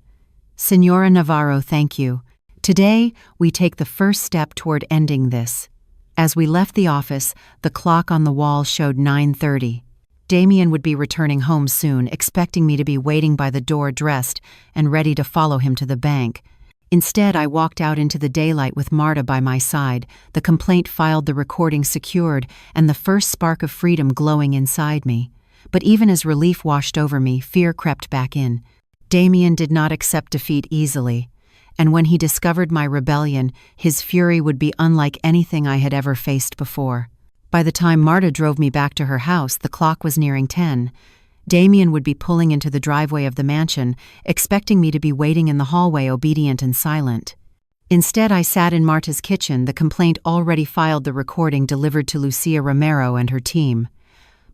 "Senora Navarro, thank you. Today, we take the first step toward ending this." As we left the office, the clock on the wall showed 9:30. Damian would be returning home soon, expecting me to be waiting by the door dressed and ready to follow him to the bank. Instead, I walked out into the daylight with Marta by my side, the complaint filed, the recording secured, and the first spark of freedom glowing inside me. But even as relief washed over me, fear crept back in. Damian did not accept defeat easily, and when he discovered my rebellion, his fury would be unlike anything I had ever faced before. By the time Marta drove me back to her house, the clock was nearing 10. Damian would be pulling into the driveway of the mansion, expecting me to be waiting in the hallway, obedient and silent. Instead, I sat in Marta's kitchen, the complaint already filed, the recording delivered to Lucia Romero and her team.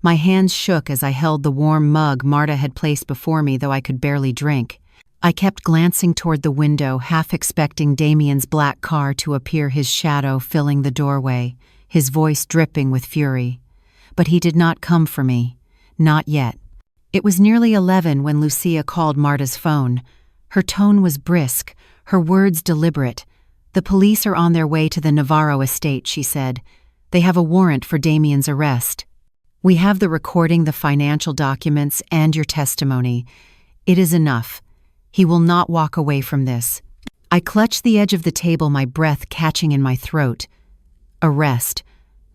My hands shook as I held the warm mug Marta had placed before me, though I could barely drink. I kept glancing toward the window, half expecting Damian's black car to appear, his shadow filling the doorway, his voice dripping with fury. But he did not come for me. Not yet. It was nearly 11 when Lucia called Marta's phone. Her tone was brisk, her words deliberate. "The police are on their way to the Navarro estate," she said. "They have a warrant for Damian's arrest. We have the recording, the financial documents, and your testimony. It is enough. He will not walk away from this." I clutched the edge of the table, my breath catching in my throat. Arrest.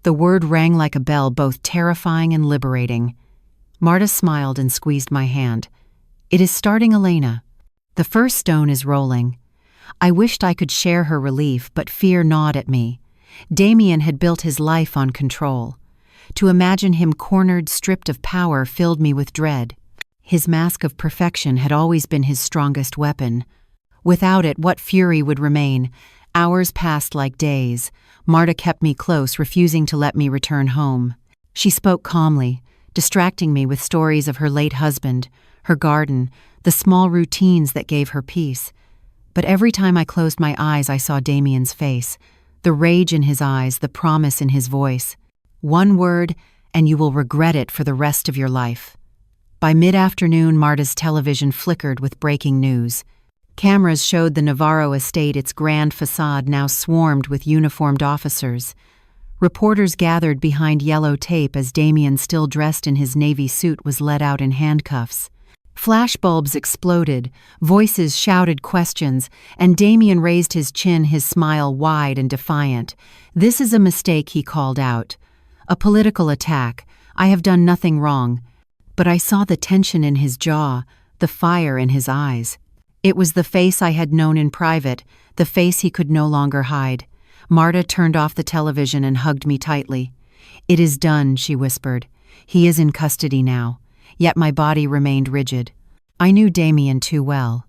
The word rang like a bell, both terrifying and liberating. Marta smiled and squeezed my hand. "It is starting, Elena. The first stone is rolling." I wished I could share her relief, but fear gnawed at me. Damian had built his life on control. To imagine him cornered, stripped of power, filled me with dread. His mask of perfection had always been his strongest weapon. Without it, what fury would remain? Hours passed like days. Marta kept me close, refusing to let me return home. She spoke calmly, distracting me with stories of her late husband, her garden, the small routines that gave her peace. But every time I closed my eyes, I saw Damian's face, the rage in his eyes, the promise in his voice. "One word, and you will regret it for the rest of your life." By mid-afternoon, Marta's television flickered with breaking news. Cameras showed the Navarro estate, its grand facade now swarmed with uniformed officers. Reporters gathered behind yellow tape as Damian, still dressed in his navy suit, was led out in handcuffs. Flashbulbs exploded, voices shouted questions, and Damian raised his chin, his smile wide and defiant. "This is a mistake," he called out. "A political attack. I have done nothing wrong." But I saw the tension in his jaw, the fire in his eyes. It was the face I had known in private, the face he could no longer hide. Marta turned off the television and hugged me tightly. "It is done," she whispered. "He is in custody now." Yet my body remained rigid. I knew Damian too well.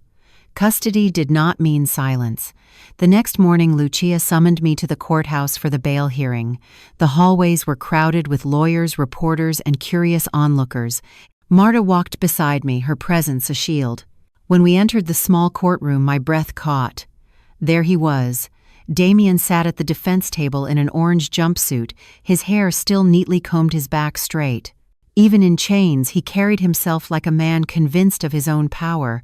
Custody did not mean silence. The next morning, Lucia summoned me to the courthouse for the bail hearing. The hallways were crowded with lawyers, reporters, and curious onlookers. Marta walked beside me, her presence a shield. When we entered the small courtroom, my breath caught. There he was. Damian sat at the defense table in an orange jumpsuit, his hair still neatly combed, his back straight. Even in chains, he carried himself like a man convinced of his own power.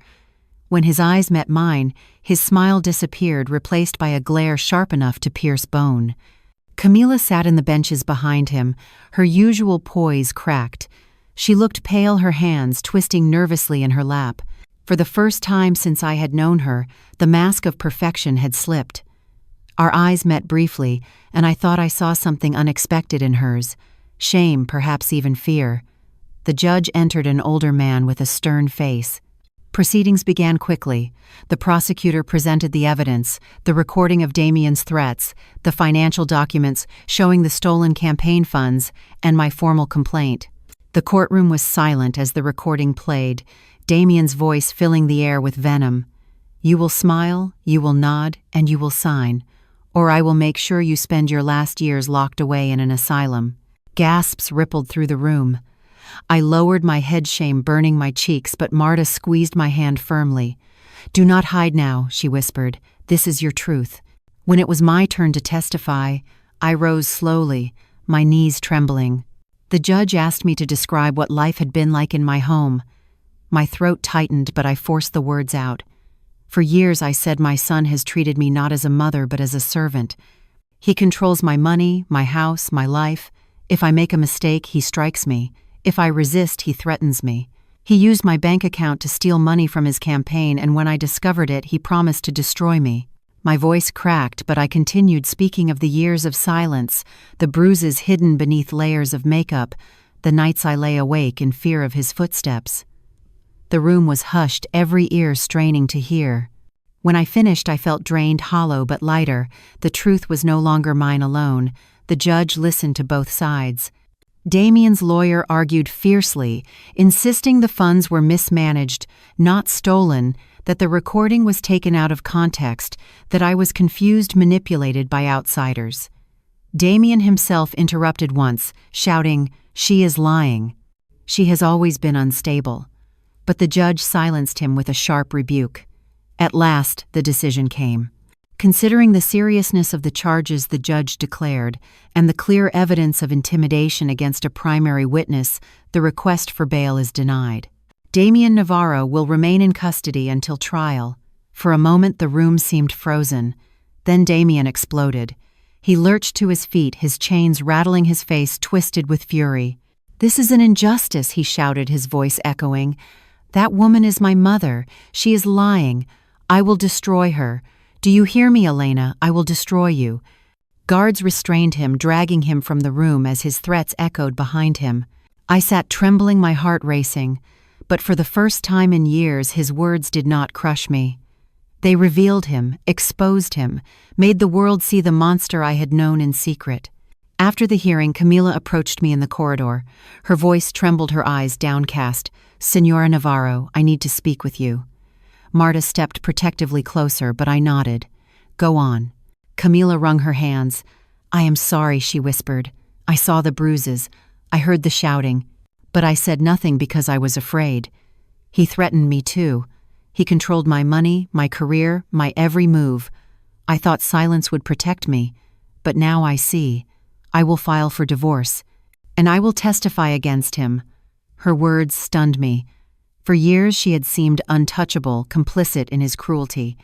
When his eyes met mine, his smile disappeared, replaced by a glare sharp enough to pierce bone. Camila sat in the benches behind him, her usual poise cracked. She looked pale, her hands twisting nervously in her lap. For the first time since I had known her, the mask of perfection had slipped. Our eyes met briefly, and I thought I saw something unexpected in hers. Shame, perhaps even fear. The judge entered, an older man with a stern face. Proceedings began quickly. The prosecutor presented the evidence, the recording of Damian's threats, the financial documents showing the stolen campaign funds, and my formal complaint. The courtroom was silent as the recording played, Damian's voice filling the air with venom. "You will smile, you will nod, and you will sign, or I will make sure you spend your last years locked away in an asylum." Gasps rippled through the room. I lowered my head, shame burning my cheeks, but Marta squeezed my hand firmly. "Do not hide now," she whispered. "This is your truth." When it was my turn to testify, I rose slowly, my knees trembling. The judge asked me to describe what life had been like in my home. My throat tightened, but I forced the words out. For years I said my son has treated me not as a mother but as a servant. He controls my money, my house, my life. If I make a mistake, he strikes me. If I resist, he threatens me. He used my bank account to steal money from his campaign, and when I discovered it, he promised to destroy me. My voice cracked, but I continued speaking of the years of silence, the bruises hidden beneath layers of makeup, the nights I lay awake in fear of his footsteps. The room was hushed, every ear straining to hear. When I finished, I felt drained, hollow, but lighter. The truth was no longer mine alone. The judge listened to both sides. Damian's lawyer argued fiercely, insisting the funds were mismanaged, not stolen, that the recording was taken out of context, that I was confused, manipulated by outsiders. Damian himself interrupted once, shouting, "She is lying. She has always been unstable." But the judge silenced him with a sharp rebuke. At last, the decision came. Considering the seriousness of the charges the judge declared, and the clear evidence of intimidation against a primary witness, the request for bail is denied. Damian Navarro will remain in custody until trial. For a moment the room seemed frozen. Then Damian exploded. He lurched to his feet, his chains rattling, his face twisted with fury. "This is an injustice," he shouted, his voice echoing. "That woman is my mother. She is lying. I will destroy her. Do you hear me, Elena? I will destroy you." Guards restrained him, dragging him from the room as his threats echoed behind him. I sat trembling, my heart racing. But for the first time in years, his words did not crush me. They revealed him, exposed him, made the world see the monster I had known in secret. After the hearing, Camila approached me in the corridor. Her voice trembled, her eyes downcast. "Señora Navarro, I need to speak with you." Marta stepped protectively closer, but I nodded. "Go on." Camila wrung her hands. "I am sorry," she whispered. "I saw the bruises. I heard the shouting. But I said nothing because I was afraid. He threatened me too. He controlled my money, my career, my every move. I thought silence would protect me. But now I see. I will file for divorce. And I will testify against him." Her words stunned me. For years she had seemed untouchable, complicit in his cruelty.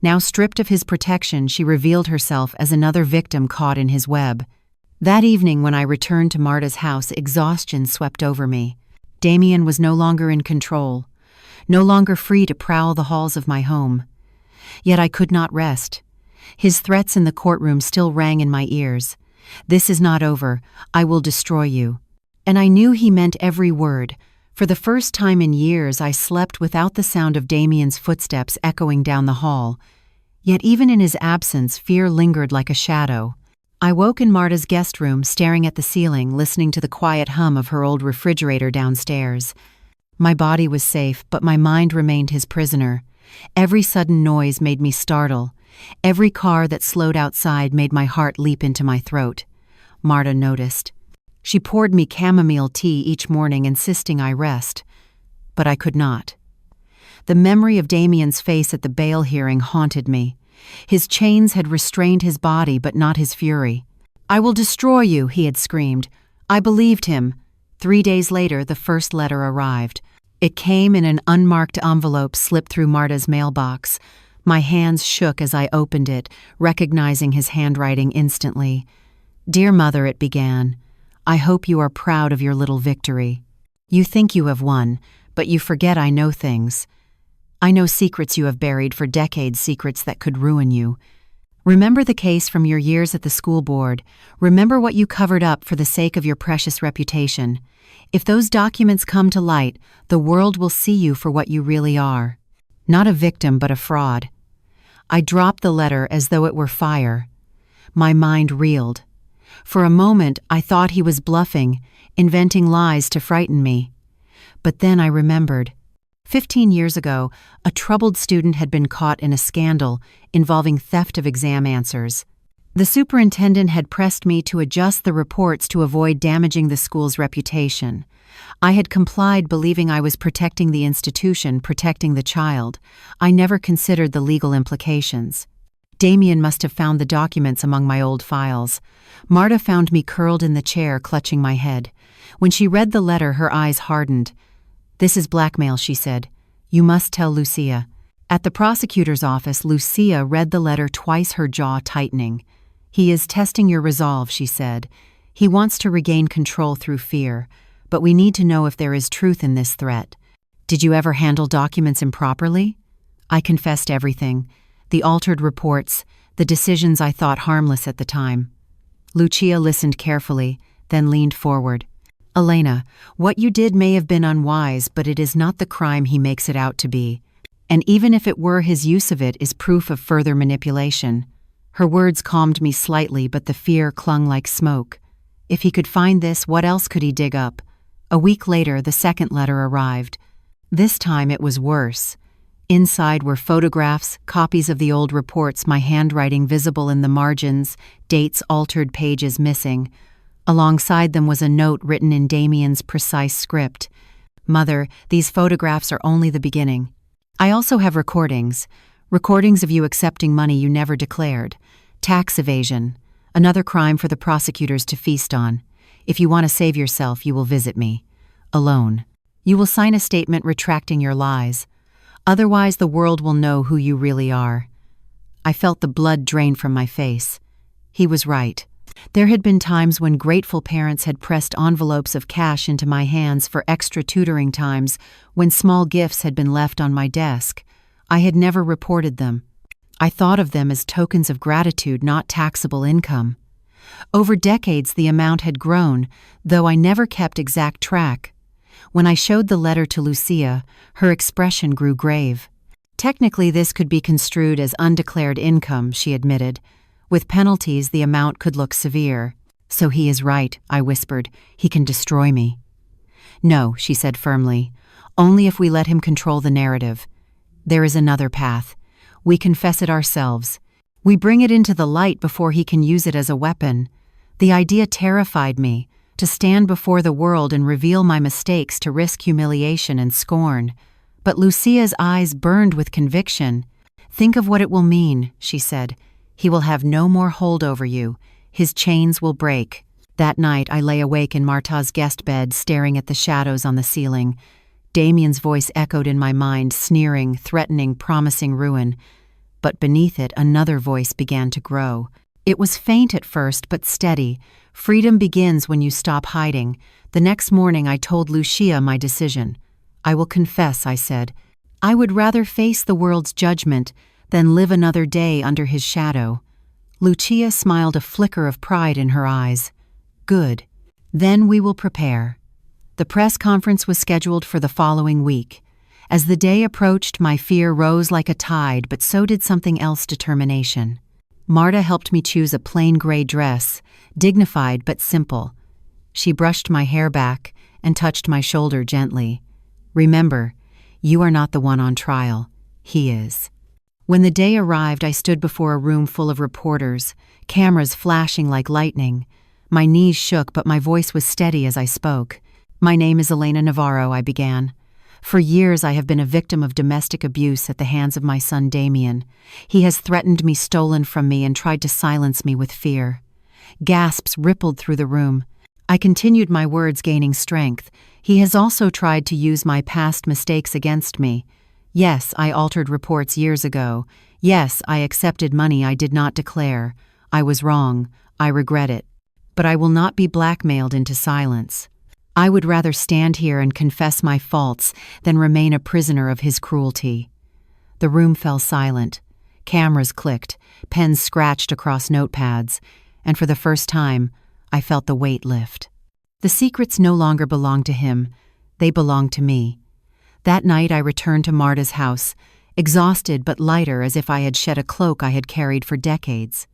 Now stripped of his protection, she revealed herself as another victim caught in his web. That evening when I returned to Marta's house, exhaustion swept over me. Damian was no longer in control, no longer free to prowl the halls of my home. Yet I could not rest. His threats in the courtroom still rang in my ears. "This is not over. I will destroy you." And I knew he meant every word. For the first time in years, I slept without the sound of Damian's footsteps echoing down the hall. Yet even in his absence, fear lingered like a shadow. I woke in Marta's guest room, staring at the ceiling, listening to the quiet hum of her old refrigerator downstairs. My body was safe, but my mind remained his prisoner. Every sudden noise made me startle. Every car that slowed outside made my heart leap into my throat. Marta noticed. She poured me chamomile tea each morning, insisting I rest. But I could not. The memory of Damian's face at the bail hearing haunted me. His chains had restrained his body, but not his fury. "I will destroy you," he had screamed. I believed him. 3 days later, the first letter arrived. It came in an unmarked envelope slipped through Marta's mailbox. My hands shook as I opened it, recognizing his handwriting instantly. "Dear Mother," it began, "I hope you are proud of your little victory. You think you have won, but you forget I know things. I know secrets you have buried for decades, secrets that could ruin you. Remember the case from your years at the school board. Remember what you covered up for the sake of your precious reputation. If those documents come to light, the world will see you for what you really are. Not a victim, but a fraud." I dropped the letter as though it were fire. My mind reeled. For a moment, I thought he was bluffing, inventing lies to frighten me. But then I remembered. 15 years ago, a troubled student had been caught in a scandal involving theft of exam answers. The superintendent had pressed me to adjust the reports to avoid damaging the school's reputation. I had complied, believing I was protecting the institution, protecting the child. I never considered the legal implications. Damian must have found the documents among my old files. Marta found me curled in the chair, clutching my head. When she read the letter, her eyes hardened. "This is blackmail," she said. "You must tell Lucia." At the prosecutor's office, Lucia read the letter twice, her jaw tightening. "He is testing your resolve," she said. "He wants to regain control through fear, but we need to know if there is truth in this threat. Did you ever handle documents improperly?" I confessed everything, the altered reports, the decisions I thought harmless at the time. Lucia listened carefully, then leaned forward. "Elena, what you did may have been unwise, but it is not the crime he makes it out to be. And even if it were, his use of it is proof of further manipulation." Her words calmed me slightly, but the fear clung like smoke. If he could find this, what else could he dig up? A week later, the second letter arrived. This time it was worse. Inside were photographs, copies of the old reports, my handwriting visible in the margins, dates altered, pages missing. Alongside them was a note written in Damian's precise script. "Mother, these photographs are only the beginning. I also have recordings of you accepting money you never declared. Tax evasion, another crime for the prosecutors to feast on. If you want to save yourself, you will visit me. Alone. You will sign a statement retracting your lies. Otherwise, the world will know who you really are." I felt the blood drain from my face. He was right. There had been times when grateful parents had pressed envelopes of cash into my hands for extra tutoring times, when small gifts had been left on my desk. I had never reported them. I thought of them as tokens of gratitude, not taxable income. Over decades, the amount had grown, though I never kept exact track. When I showed the letter to Lucia, her expression grew grave. "Technically, this could be construed as undeclared income," she admitted. "With penalties, the amount could look severe." "So he is right," I whispered. "He can destroy me." "No," she said firmly. "Only if we let him control the narrative. There is another path. We confess it ourselves. We bring it into the light before he can use it as a weapon." The idea terrified me, to stand before the world and reveal my mistakes, to risk humiliation and scorn. But Lucia's eyes burned with conviction. "Think of what it will mean," she said. "He will have no more hold over you. His chains will break." That night I lay awake in Marta's guest bed, staring at the shadows on the ceiling. Damian's voice echoed in my mind, sneering, threatening, promising ruin. But beneath it, another voice began to grow. It was faint at first, but steady. "Freedom begins when you stop hiding." The next morning I told Lucia my decision. "I will confess," I said. "I would rather face the world's judgment than live another day under his shadow." Lucia smiled, a flicker of pride in her eyes. "Good. Then we will prepare." The press conference was scheduled for the following week. As the day approached, my fear rose like a tide, but so did something else: determination. Marta helped me choose a plain gray dress, dignified but simple. She brushed my hair back and touched my shoulder gently. "Remember, you are not the one on trial. He is." When the day arrived, I stood before a room full of reporters, cameras flashing like lightning. My knees shook, but my voice was steady as I spoke. "My name is Elena Navarro," I began. "For years I have been a victim of domestic abuse at the hands of my son Damian. He has threatened me, stolen from me, and tried to silence me with fear." Gasps rippled through the room. I continued, my words gaining strength. "He has also tried to use my past mistakes against me. Yes, I altered reports years ago. Yes, I accepted money I did not declare. I was wrong. I regret it. But I will not be blackmailed into silence. I would rather stand here and confess my faults than remain a prisoner of his cruelty." The room fell silent. Cameras clicked, pens scratched across notepads, and for the first time, I felt the weight lift. The secrets no longer belonged to him. They belonged to me. That night I returned to Marta's house, exhausted but lighter, as if I had shed a cloak I had carried for decades.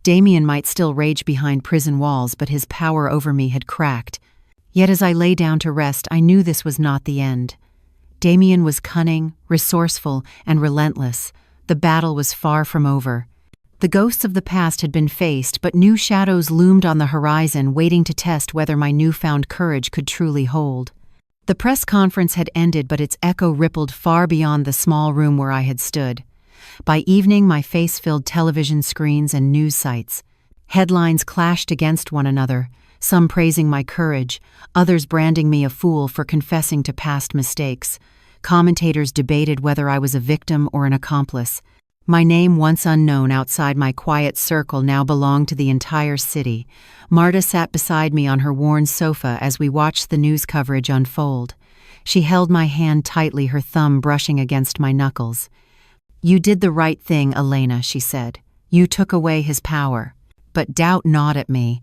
Damian might still rage behind prison walls, but his power over me had cracked. Yet as I lay down to rest, I knew this was not the end. Damian was cunning, resourceful, and relentless. The battle was far from over. The ghosts of the past had been faced, but new shadows loomed on the horizon, waiting to test whether my newfound courage could truly hold. The press conference had ended, but its echo rippled far beyond the small room where I had stood. By evening, my face filled television screens and news sites. Headlines clashed against one another. some praising my courage, others branding me a fool for confessing to past mistakes. Commentators debated whether I was a victim or an accomplice. My name, once unknown outside my quiet circle, now belonged to the entire city. Marta sat beside me on her worn sofa as we watched the news coverage unfold. She held my hand tightly, her thumb brushing against my knuckles. "You did the right thing, Elena," she said. "You took away his power." But doubt gnawed at me.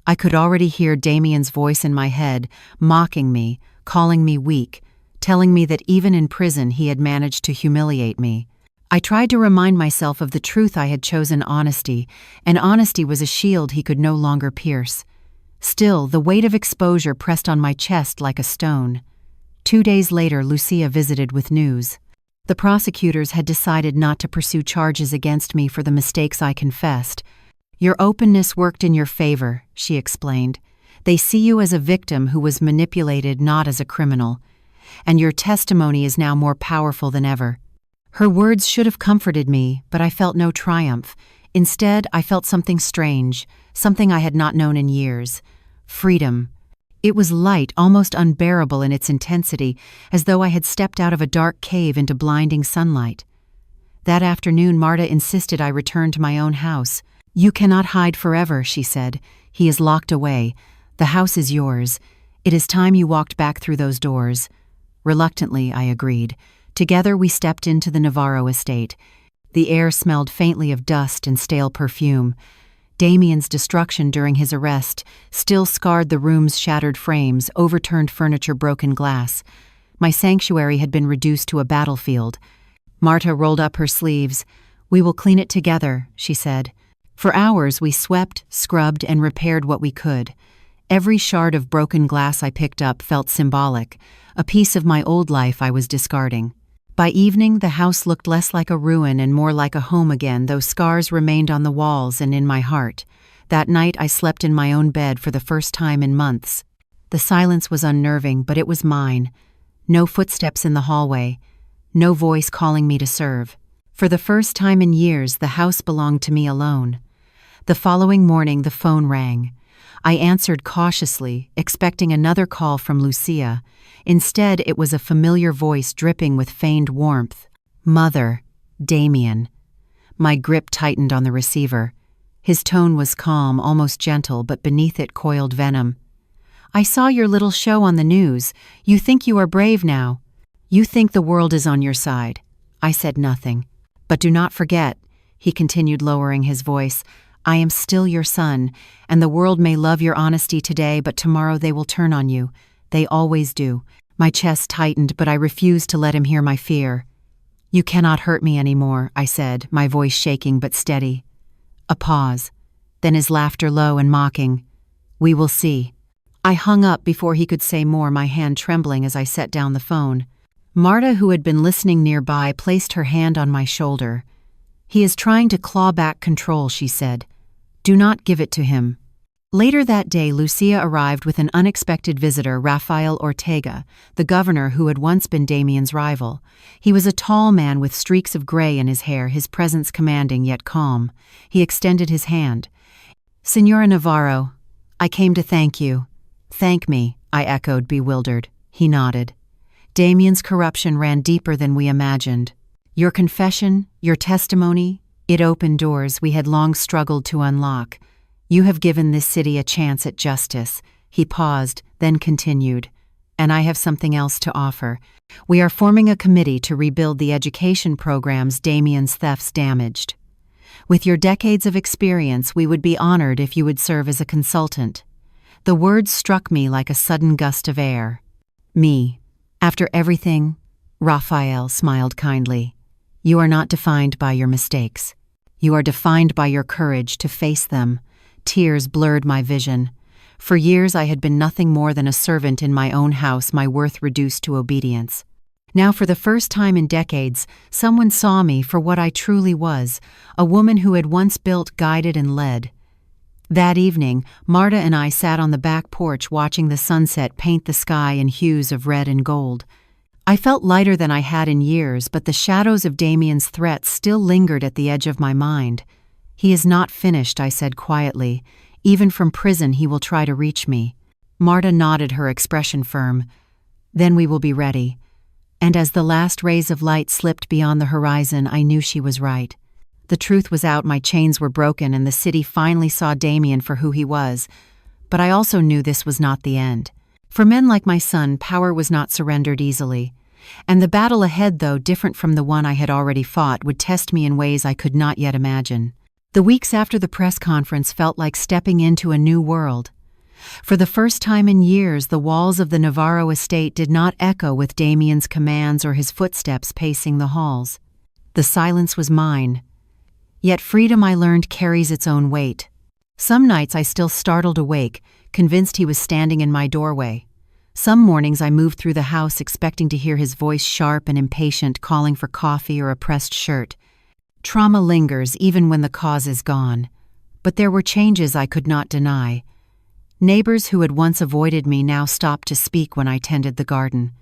I could already hear Damian's voice in my head, mocking me, calling me weak, telling me that even in prison he had managed to humiliate me. I tried to remind myself of the truth. I had chosen honesty, and honesty was a shield he could no longer pierce. Still, the weight of exposure pressed on my chest like a stone. 2 days later, Lucia visited with news. The prosecutors had decided not to pursue charges against me for the mistakes I confessed. "Your openness worked in your favor," she explained. "They see you as a victim who was manipulated, not as a criminal. And your testimony is now more powerful than ever." Her words should have comforted me, but I felt no triumph. Instead, I felt something strange, something I had not known in years. Freedom. It was light, almost unbearable in its intensity, as though I had stepped out of a dark cave into blinding sunlight. That afternoon, Marta insisted I return to my own house. "You cannot hide forever," she said. "He is locked away. The house is yours. It is time you walked back through those doors." Reluctantly, I agreed. Together we stepped into the Navarro estate. The air smelled faintly of dust and stale perfume. Damian's destruction during his arrest still scarred the room's shattered frames, overturned furniture, broken glass. My sanctuary had been reduced to a battlefield. Marta rolled up her sleeves. "We will clean it together," she said. For hours we swept, scrubbed, and repaired what we could. Every shard of broken glass I picked up felt symbolic, a piece of my old life I was discarding. By evening, the house looked less like a ruin and more like a home again, though scars remained on the walls and in my heart. That night I slept in my own bed for the first time in months. The silence was unnerving, but it was mine. No footsteps in the hallway. No voice calling me to serve. For the first time in years, the house belonged to me alone. The following morning, the phone rang. I answered cautiously, expecting another call from Lucia. Instead, it was a familiar voice dripping with feigned warmth. "Mother, Damian." My grip tightened on the receiver. His tone was calm, almost gentle, but beneath it coiled venom. "I saw your little show on the news. You think you are brave now. You think the world is on your side." I said nothing. "But do not forget," he continued, lowering his voice, "I am still your son, and the world may love your honesty today, but tomorrow they will turn on you. They always do." My chest tightened, but I refused to let him hear my fear. "You cannot hurt me anymore," I said, my voice shaking but steady. A pause, then his laughter low and mocking. "We will see." I hung up before he could say more, my hand trembling as I set down the phone. Marta, who had been listening nearby, placed her hand on my shoulder. "He is trying to claw back control," she said. "Do not give it to him." Later that day, Lucia arrived with an unexpected visitor, Rafael Ortega, the governor who had once been Damian's rival. He was a tall man with streaks of gray in his hair, his presence commanding yet calm. He extended his hand. "Señora Navarro, I came to thank you." "Thank me," I echoed, bewildered. He nodded. "Damian's corruption ran deeper than we imagined. Your confession, your testimony, it opened doors we had long struggled to unlock. You have given this city a chance at justice." He paused, then continued. "And I have something else to offer. We are forming a committee to rebuild the education programs Damian's thefts damaged. With your decades of experience, we would be honored if you would serve as a consultant." The words struck me like a sudden gust of air. "Me. After everything?" Raphael smiled kindly. "You are not defined by your mistakes. You are defined by your courage to face them." Tears blurred my vision. For years I had been nothing more than a servant in my own house, my worth reduced to obedience. Now, for the first time in decades, someone saw me for what I truly was, a woman who had once built, guided, and led. That evening, Marta and I sat on the back porch watching the sunset paint the sky in hues of red and gold. I felt lighter than I had in years, but the shadows of Damian's threats still lingered at the edge of my mind. "He is not finished," I said quietly. Even from prison he will try to reach me." Marta nodded, her expression firm. "Then we will be ready." And as the last rays of light slipped beyond the horizon, I knew she was right. The truth was out, my chains were broken, and the city finally saw Damian for who he was. But I also knew this was not the end. For men like my son, power was not surrendered easily. And the battle ahead, though different from the one I had already fought, would test me in ways I could not yet imagine. The weeks after the press conference felt like stepping into a new world. For the first time in years, the walls of the Navarro estate did not echo with Damian's commands or his footsteps pacing the halls. The silence was mine. Yet freedom, I learned, carries its own weight. Some nights I still startled awake, convinced he was standing in my doorway. Some mornings I moved through the house expecting to hear his voice, sharp and impatient, calling for coffee or a pressed shirt. Trauma lingers even when the cause is gone. But there were changes I could not deny. Neighbors who had once avoided me now stopped to speak when I tended the garden.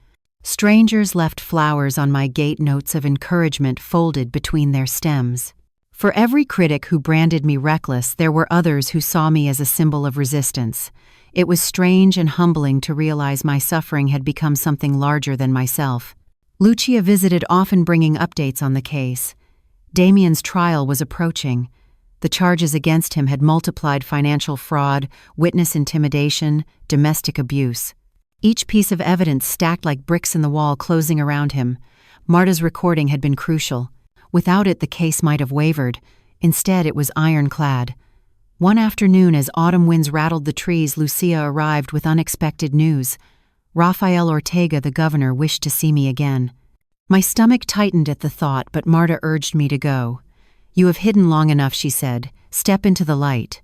Strangers left flowers on my gate, notes of encouragement folded between their stems. For every critic who branded me reckless, there were others who saw me as a symbol of resistance. It was strange and humbling to realize my suffering had become something larger than myself. Lucia visited, often bringing updates on the case. Damian's trial was approaching. The charges against him had multiplied: financial fraud, witness intimidation, domestic abuse. Each piece of evidence stacked like bricks in the wall closing around him. Marta's recording had been crucial. Without it, the case might have wavered. Instead, it was ironclad. One afternoon, as autumn winds rattled the trees, Lucia arrived with unexpected news. Rafael Ortega, the governor, wished to see me again. My stomach tightened at the thought, but Marta urged me to go. "You have hidden long enough," she said. "Step into the light."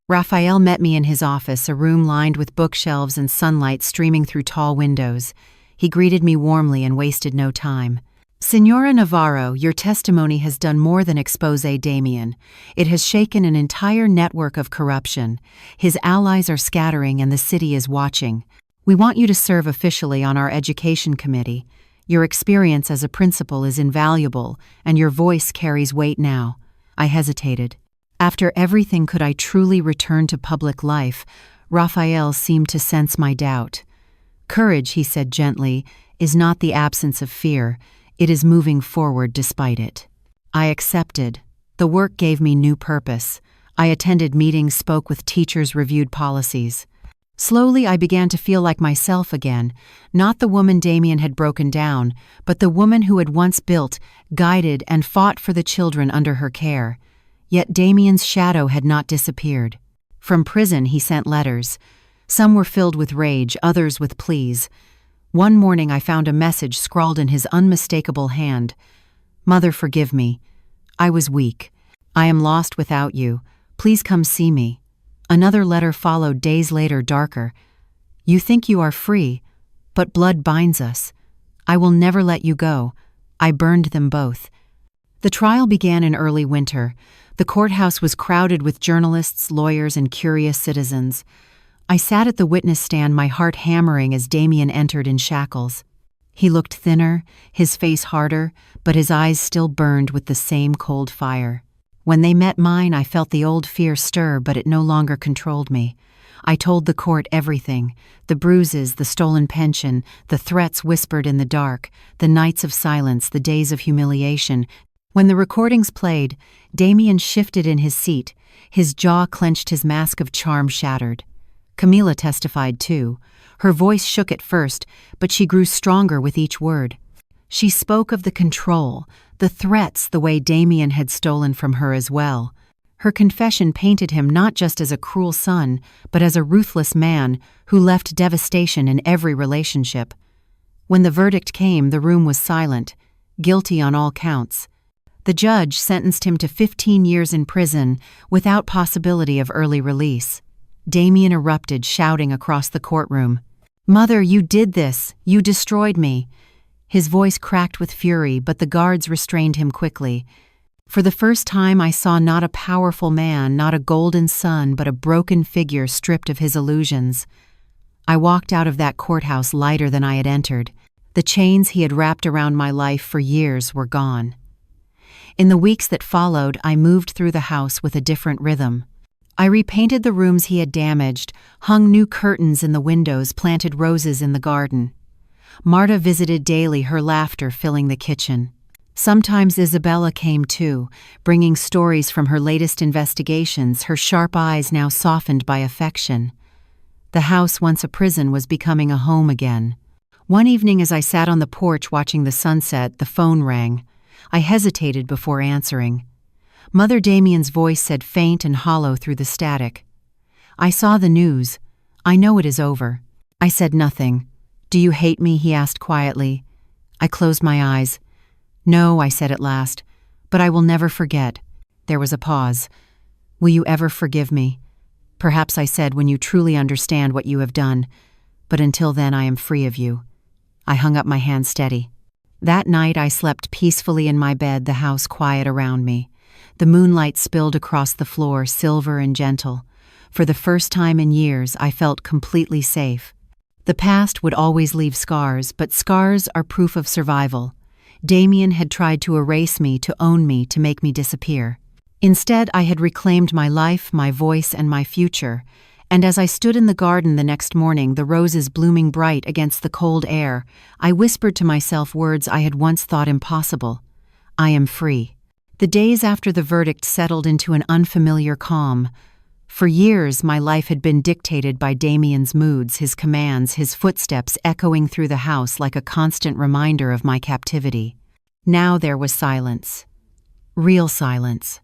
Rafael met me in his office, a room lined with bookshelves and sunlight streaming through tall windows. He greeted me warmly and wasted no time. "Señora Navarro, your testimony has done more than expose Damian. It has shaken an entire network of corruption. His allies are scattering and the city is watching. We want you to serve officially on our education committee. Your experience as a principal is invaluable, and your voice carries weight now." I hesitated. After everything, could I truly return to public life? Rafael seemed to sense my doubt. "Courage," he said gently, "is not the absence of fear. It is moving forward despite it." I accepted. The work gave me new purpose. I attended meetings, spoke with teachers, reviewed policies. Slowly, I began to feel like myself again, not the woman Damian had broken down, but the woman who had once built, guided, and fought for the children under her care. Yet Damian's shadow had not disappeared. From prison, he sent letters. Some were filled with rage, others with pleas. One morning, I found a message scrawled in his unmistakable hand. "Mother, forgive me. I was weak. I am lost without you. Please come see me." Another letter followed days later, darker. "You think you are free, but blood binds us. I will never let you go." I burned them both. The trial began in early winter. The courthouse was crowded with journalists, lawyers, and curious citizens. I sat at the witness stand, my heart hammering as Damian entered in shackles. He looked thinner, his face harder, but his eyes still burned with the same cold fire. When they met mine, I felt the old fear stir, but it no longer controlled me. I told the court everything: the bruises, the stolen pension, the threats whispered in the dark, the nights of silence, the days of humiliation. When the recordings played, Damian shifted in his seat, his jaw clenched, his mask of charm shattered. Camila testified too. Her voice shook at first, but she grew stronger with each word. She spoke of the control, the threats, the way Damian had stolen from her as well. Her confession painted him not just as a cruel son, but as a ruthless man who left devastation in every relationship. When the verdict came, the room was silent, guilty on all counts. The judge sentenced him to 15 years in prison without possibility of early release. Damian erupted, shouting across the courtroom, "Mother, you did this! You destroyed me!" His voice cracked with fury, but the guards restrained him quickly. For the first time, I saw not a powerful man, not a golden sun, but a broken figure stripped of his illusions. I walked out of that courthouse lighter than I had entered. The chains he had wrapped around my life for years were gone. In the weeks that followed, I moved through the house with a different rhythm. I repainted the rooms he had damaged, hung new curtains in the windows, planted roses in the garden. Marta visited daily, her laughter filling the kitchen. Sometimes Isabella came too, bringing stories from her latest investigations, her sharp eyes now softened by affection. The house, once a prison, was becoming a home again. One evening, as I sat on the porch watching the sunset, the phone rang. I hesitated before answering. Mother Damian's voice said, faint and hollow through the static. "I saw the news. I know it is over." I said nothing. "Do you hate me?" he asked quietly. I closed my eyes. "No," I said at last, "but I will never forget." There was a pause. "Will you ever forgive me?" "Perhaps," I said, "when you truly understand what you have done. But until then, I am free of you." I hung up my hand steady. That night I slept peacefully in my bed, the house quiet around me. The moonlight spilled across the floor, silver and gentle. For the first time in years, I felt completely safe. The past would always leave scars, but scars are proof of survival. Damian had tried to erase me, to own me, to make me disappear. Instead, I had reclaimed my life, my voice, and my future. And as I stood in the garden the next morning, the roses blooming bright against the cold air, I whispered to myself words I had once thought impossible. I am free. The days after the verdict settled into an unfamiliar calm. For years, my life had been dictated by Damian's moods, his commands, his footsteps echoing through the house like a constant reminder of my captivity. Now there was silence. Real silence.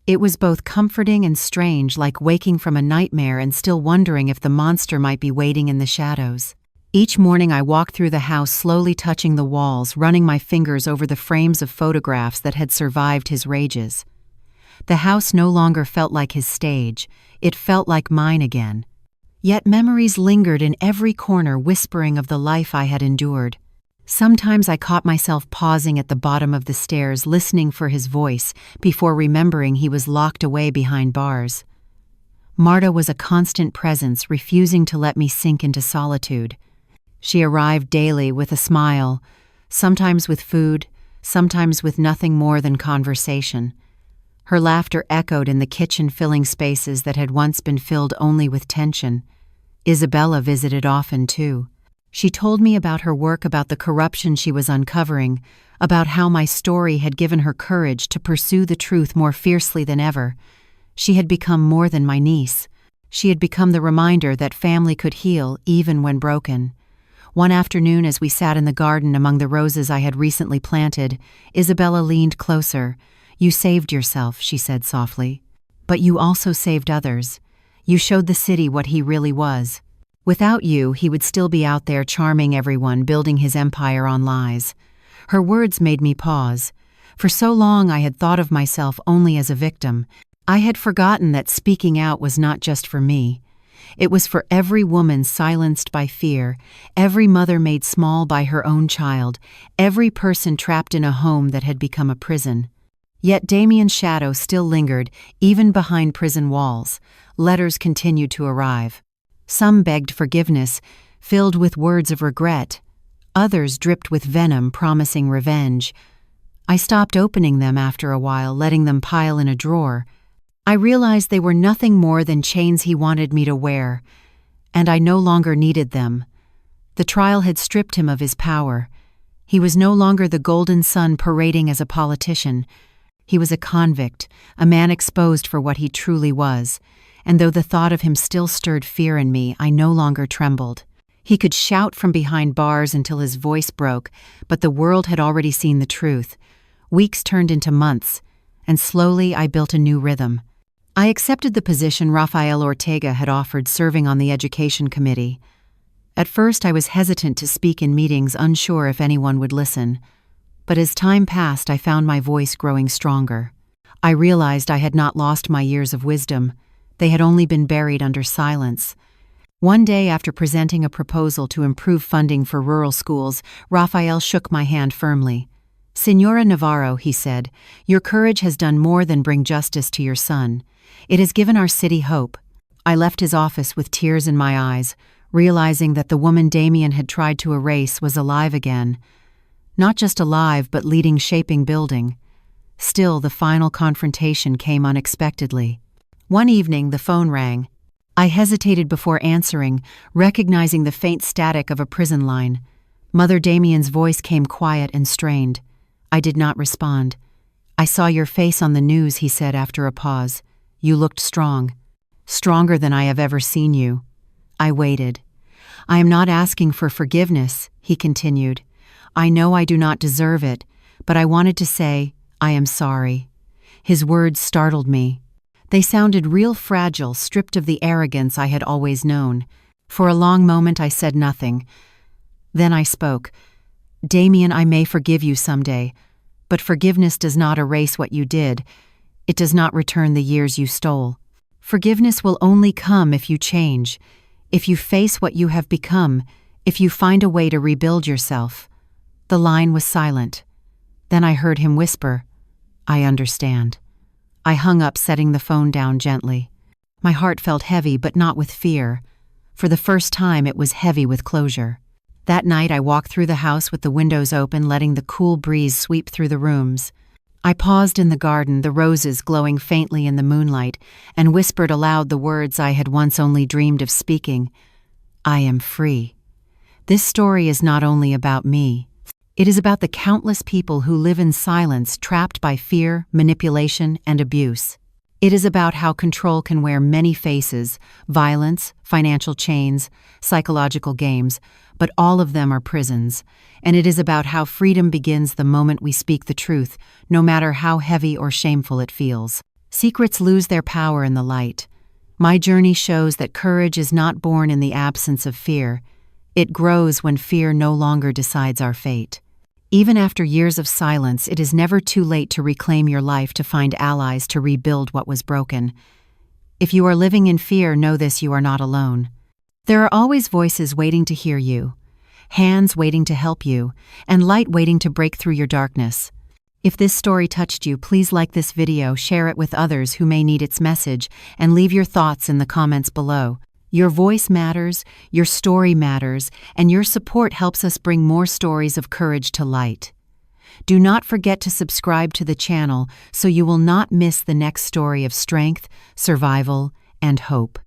It was both comforting and strange, like waking from a nightmare and still wondering if the monster might be waiting in the shadows. Each morning I walked through the house, slowly touching the walls, running my fingers over the frames of photographs that had survived his rages. The house no longer felt like his stage. It felt like mine again. Yet memories lingered in every corner, whispering of the life I had endured. Sometimes I caught myself pausing at the bottom of the stairs, listening for his voice, before remembering he was locked away behind bars. Marta was a constant presence, refusing to let me sink into solitude. She arrived daily with a smile, sometimes with food, sometimes with nothing more than conversation. Her laughter echoed in the kitchen, filling spaces that had once been filled only with tension. Isabella visited often, too. She told me about her work, about the corruption she was uncovering, about how my story had given her courage to pursue the truth more fiercely than ever. She had become more than my niece. She had become the reminder that family could heal even when broken. One afternoon, as we sat in the garden among the roses I had recently planted, Isabella leaned closer. "You saved yourself," she said softly. "But you also saved others. You showed the city what he really was. Without you, he would still be out there charming everyone, building his empire on lies." Her words made me pause. For so long I had thought of myself only as a victim. I had forgotten that speaking out was not just for me. It was for every woman silenced by fear, every mother made small by her own child, every person trapped in a home that had become a prison. Yet Damian's shadow still lingered, even behind prison walls. Letters continued to arrive. Some begged forgiveness, filled with words of regret. Others dripped with venom, promising revenge. I stopped opening them after a while, letting them pile in a drawer. I realized they were nothing more than chains he wanted me to wear, and I no longer needed them. The trial had stripped him of his power. He was no longer the golden son parading as a politician. He was a convict, a man exposed for what he truly was, and though the thought of him still stirred fear in me, I no longer trembled. He could shout from behind bars until his voice broke, but the world had already seen the truth. Weeks turned into months, and slowly I built a new rhythm. I accepted the position Rafael Ortega had offered, serving on the education committee. At first I was hesitant to speak in meetings, unsure if anyone would listen. But as time passed, I found my voice growing stronger. I realized I had not lost my years of wisdom. They had only been buried under silence. One day, after presenting a proposal to improve funding for rural schools, Rafael shook my hand firmly. "Señora Navarro," he said, "your courage has done more than bring justice to your son. It has given our city hope." I left his office with tears in my eyes, realizing that the woman Damian had tried to erase was alive again. Not just alive, but leading, shaping, building. Still, the final confrontation came unexpectedly. One evening, the phone rang. I hesitated before answering, recognizing the faint static of a prison line. Mother Damian's voice came quiet and strained. I did not respond. "I saw your face on the news," he said after a pause. "You looked strong. Stronger than I have ever seen you." I waited. "I am not asking for forgiveness," he continued. "I know I do not deserve it, but I wanted to say, I am sorry." His words startled me. They sounded real fragile, stripped of the arrogance I had always known. For a long moment I said nothing. Then I spoke. "Damian, I may forgive you someday, but forgiveness does not erase what you did. It does not return the years you stole. Forgiveness will only come if you change, if you face what you have become, if you find a way to rebuild yourself." The line was silent. Then I heard him whisper, "I understand." I hung up, setting the phone down gently. My heart felt heavy, but not with fear. For the first time, it was heavy with closure. That night, I walked through the house with the windows open, letting the cool breeze sweep through the rooms. I paused in the garden, the roses glowing faintly in the moonlight, and whispered aloud the words I had once only dreamed of speaking. I am free. This story is not only about me. It is about the countless people who live in silence, trapped by fear, manipulation, and abuse. It is about how control can wear many faces: violence, financial chains, psychological games, but all of them are prisons. And it is about how freedom begins the moment we speak the truth, no matter how heavy or shameful it feels. Secrets lose their power in the light. My journey shows that courage is not born in the absence of fear. It grows when fear no longer decides our fate. Even after years of silence, it is never too late to reclaim your life, to find allies, to rebuild what was broken. If you are living in fear, know this: you are not alone. There are always voices waiting to hear you, hands waiting to help you, and light waiting to break through your darkness. If this story touched you, please like this video, share it with others who may need its message, and leave your thoughts in the comments below. Your voice matters, your story matters, and your support helps us bring more stories of courage to light. Do not forget to subscribe to the channel so you will not miss the next story of strength, survival, and hope.